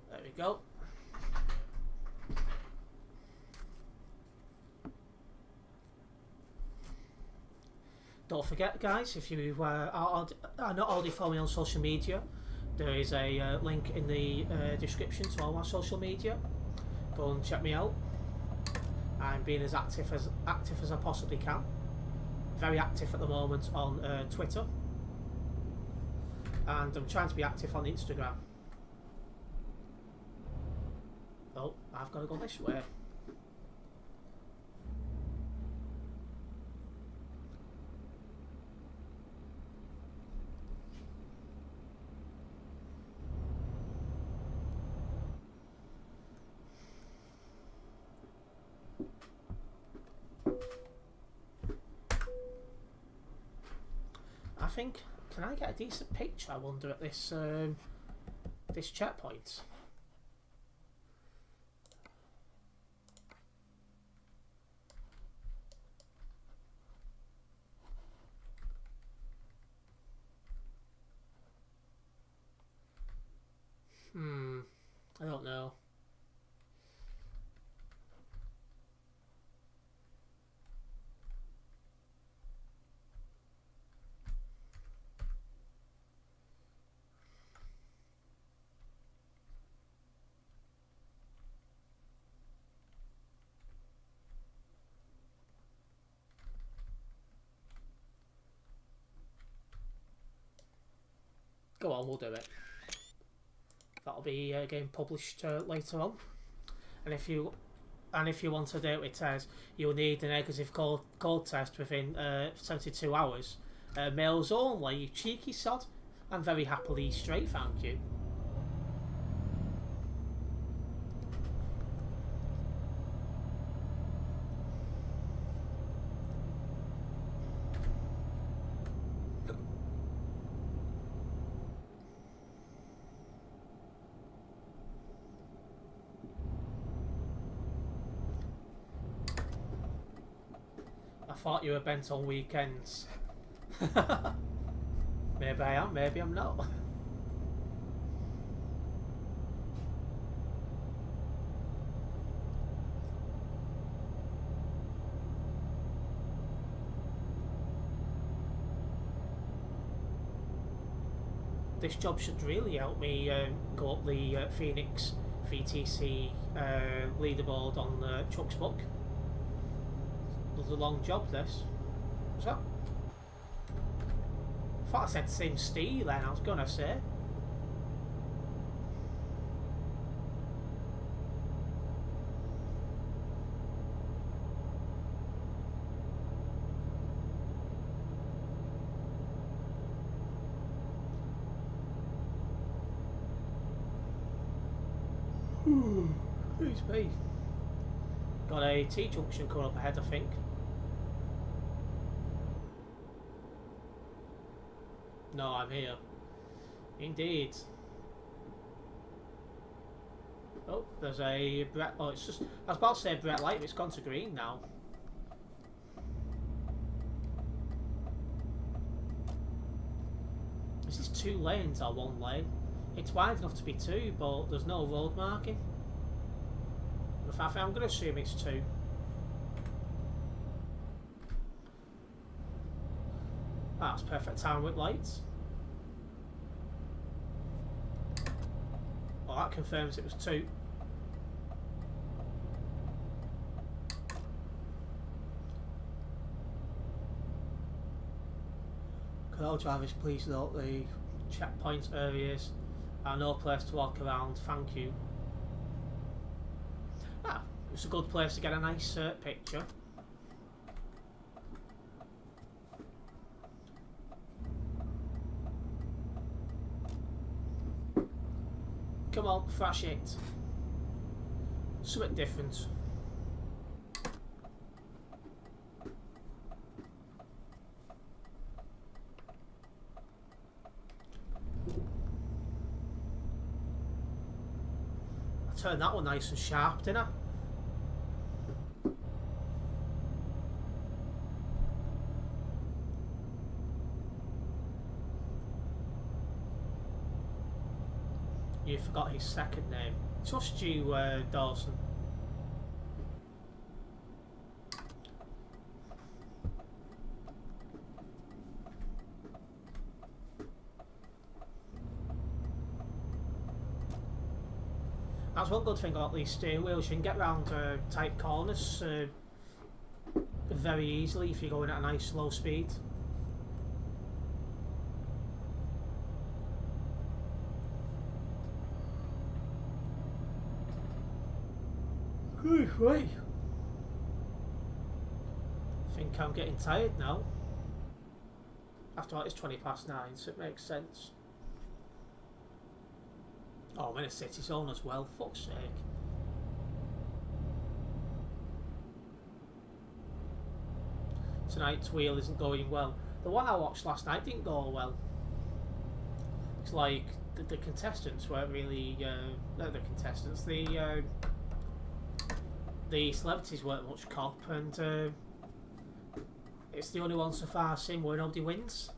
There we go. Don't forget, guys, if you are not already following on social media, there is a link in the description to all my social media. Go and check me out. I'm being as active as I possibly can. Very active at the moment on Twitter, and I'm trying to be active on Instagram. Oh, I've got to go this way. I think, can I get a decent picture, I wonder, at this this checkpoint? I don't know. Go on, we'll do it. That'll be getting published later on. And if you want to do it with Tez, you'll need a negative cold test within 72 hours. Males only, you cheeky sod. I'm very happily straight, thank you. I thought you were bent on weekends. Maybe I am, maybe I'm not. This job should really help me go up the Phoenix VTC leaderboard on Chuck's book. It was a long job, this. What's that? I thought I said same steel then, I was gonna say. Who's me? Got a T-junction coming up ahead, I think. No, I'm here. Indeed. Oh, there's a Brett. Oh, it's just. I was about to say Brett Light, but it's gone to green now. Is this 2 lanes or 1 lane? It's wide enough to be 2, but there's no road marking. I'm going to assume it's 2. That's perfect time with lights. Well, that confirms it was 2. Could all drivers please note the checkpoint areas are no place to walk around, thank you. Ah, it's a good place to get a nice picture. Come on, thrash it. Something different. I turned that one nice and sharp, didn't I? You forgot his second name. Trust you, Dawson. That's one good thing about these steering wheels. You can get around tight corners very easily if you're going at a nice slow speed. Right. I think I'm getting tired now. After all, it's 20 past 9, so it makes sense. Oh, I'm in a city zone as well, fuck's sake. Tonight's wheel isn't going well. The one I watched last night didn't go well. It's like the contestants weren't really... no, the contestants, the celebrities weren't much cop, and it's the only one so far I've seen where nobody wins.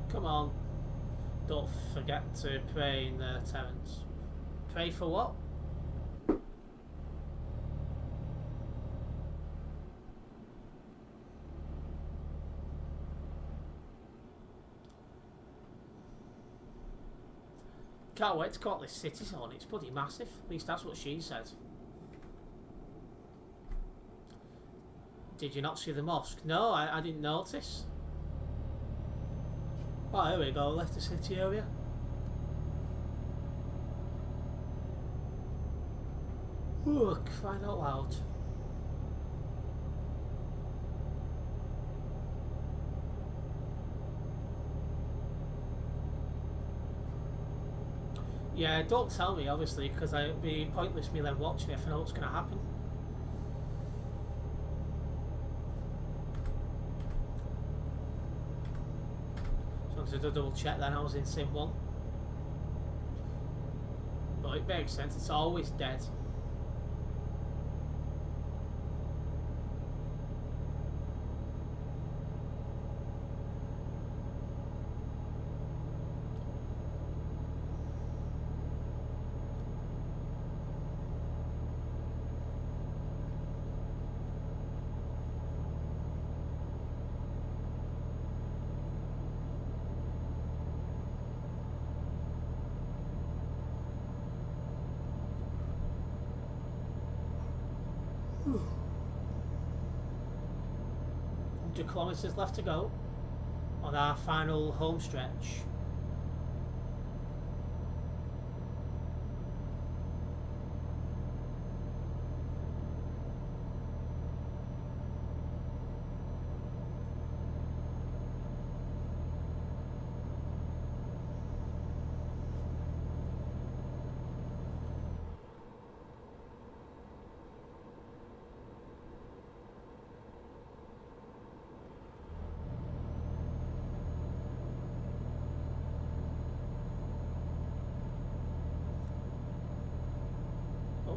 Come on, don't forget to pray in Terence. Pay for what? Can't wait to go out this city zone. It's bloody massive. At least that's what she said. Did you not see the mosque? No, I didn't notice. Oh, here we go. Left the city area. Ooh, crying out loud. Yeah, don't tell me, obviously, because it'd be pointless me then watching it if I know what's going to happen. So I wanted to double check then I was in Sim 1. But it makes sense, it's always dead. Kilometres left to go on our final home stretch.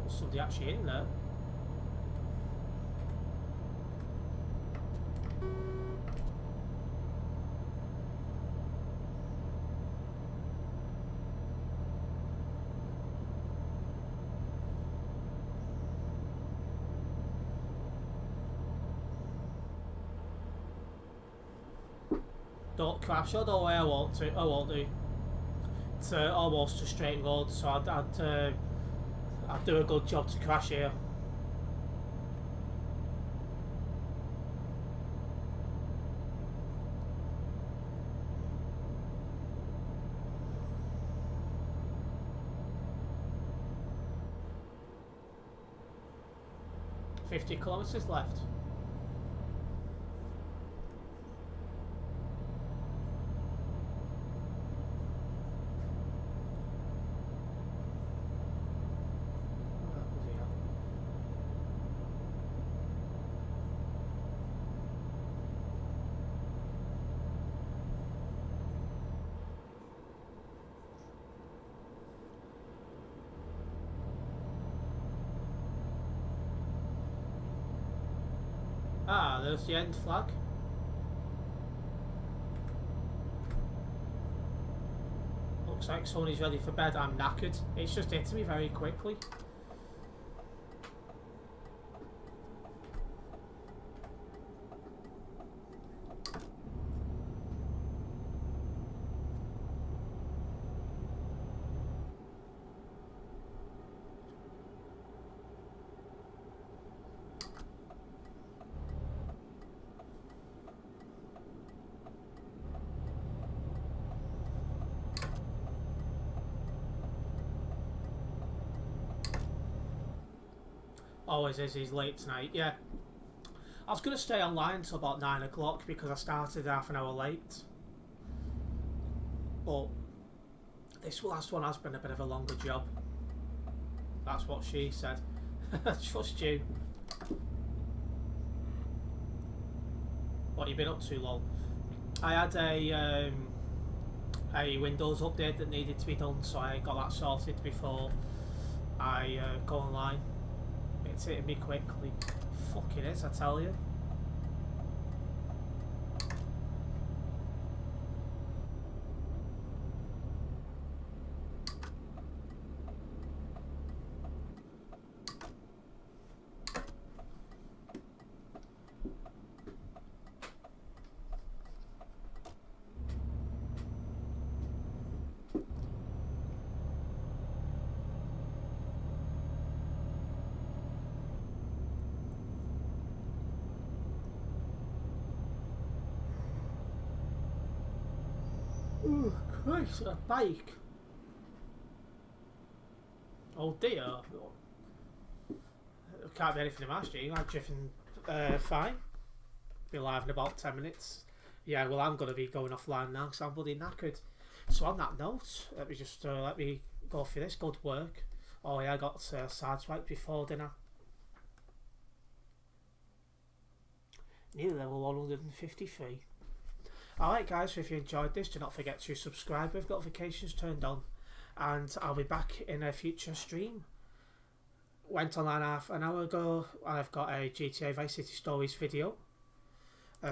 Somebody actually in there. Don't crash, although I won't do. It's almost a straight road, so I'd do a good job to crash here. $50 kilometers left. Ah, there's the end flag. Looks like Sony's ready for bed. I'm knackered. It's just hit me very quickly. Always is, he's late tonight, yeah. I was going to stay online until about 9 o'clock because I started half an hour late. But this last one has been a bit of a longer job. That's what she said. Trust you. What you been up to, lol? I had a Windows update that needed to be done, so I got that sorted before I go online. It's hitting me quickly. Fucking is, I tell you. Christ, a bike. Oh dear. Can't be anything in my stream. I'm driven fine. Be live in about 10 minutes. Yeah, well, I'm going to be going offline now because I'm bloody knackered. So on that note, let me go for this. Good work. Oh yeah, I got sideswiped before dinner. Nearly level 153. Alright guys, so if you enjoyed this, do not forget to subscribe with notifications turned on. And I'll be back in a future stream. Went online half an hour ago. I've got a GTA Vice City Stories video.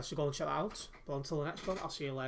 So go and check that out. But until the next one, I'll see you later.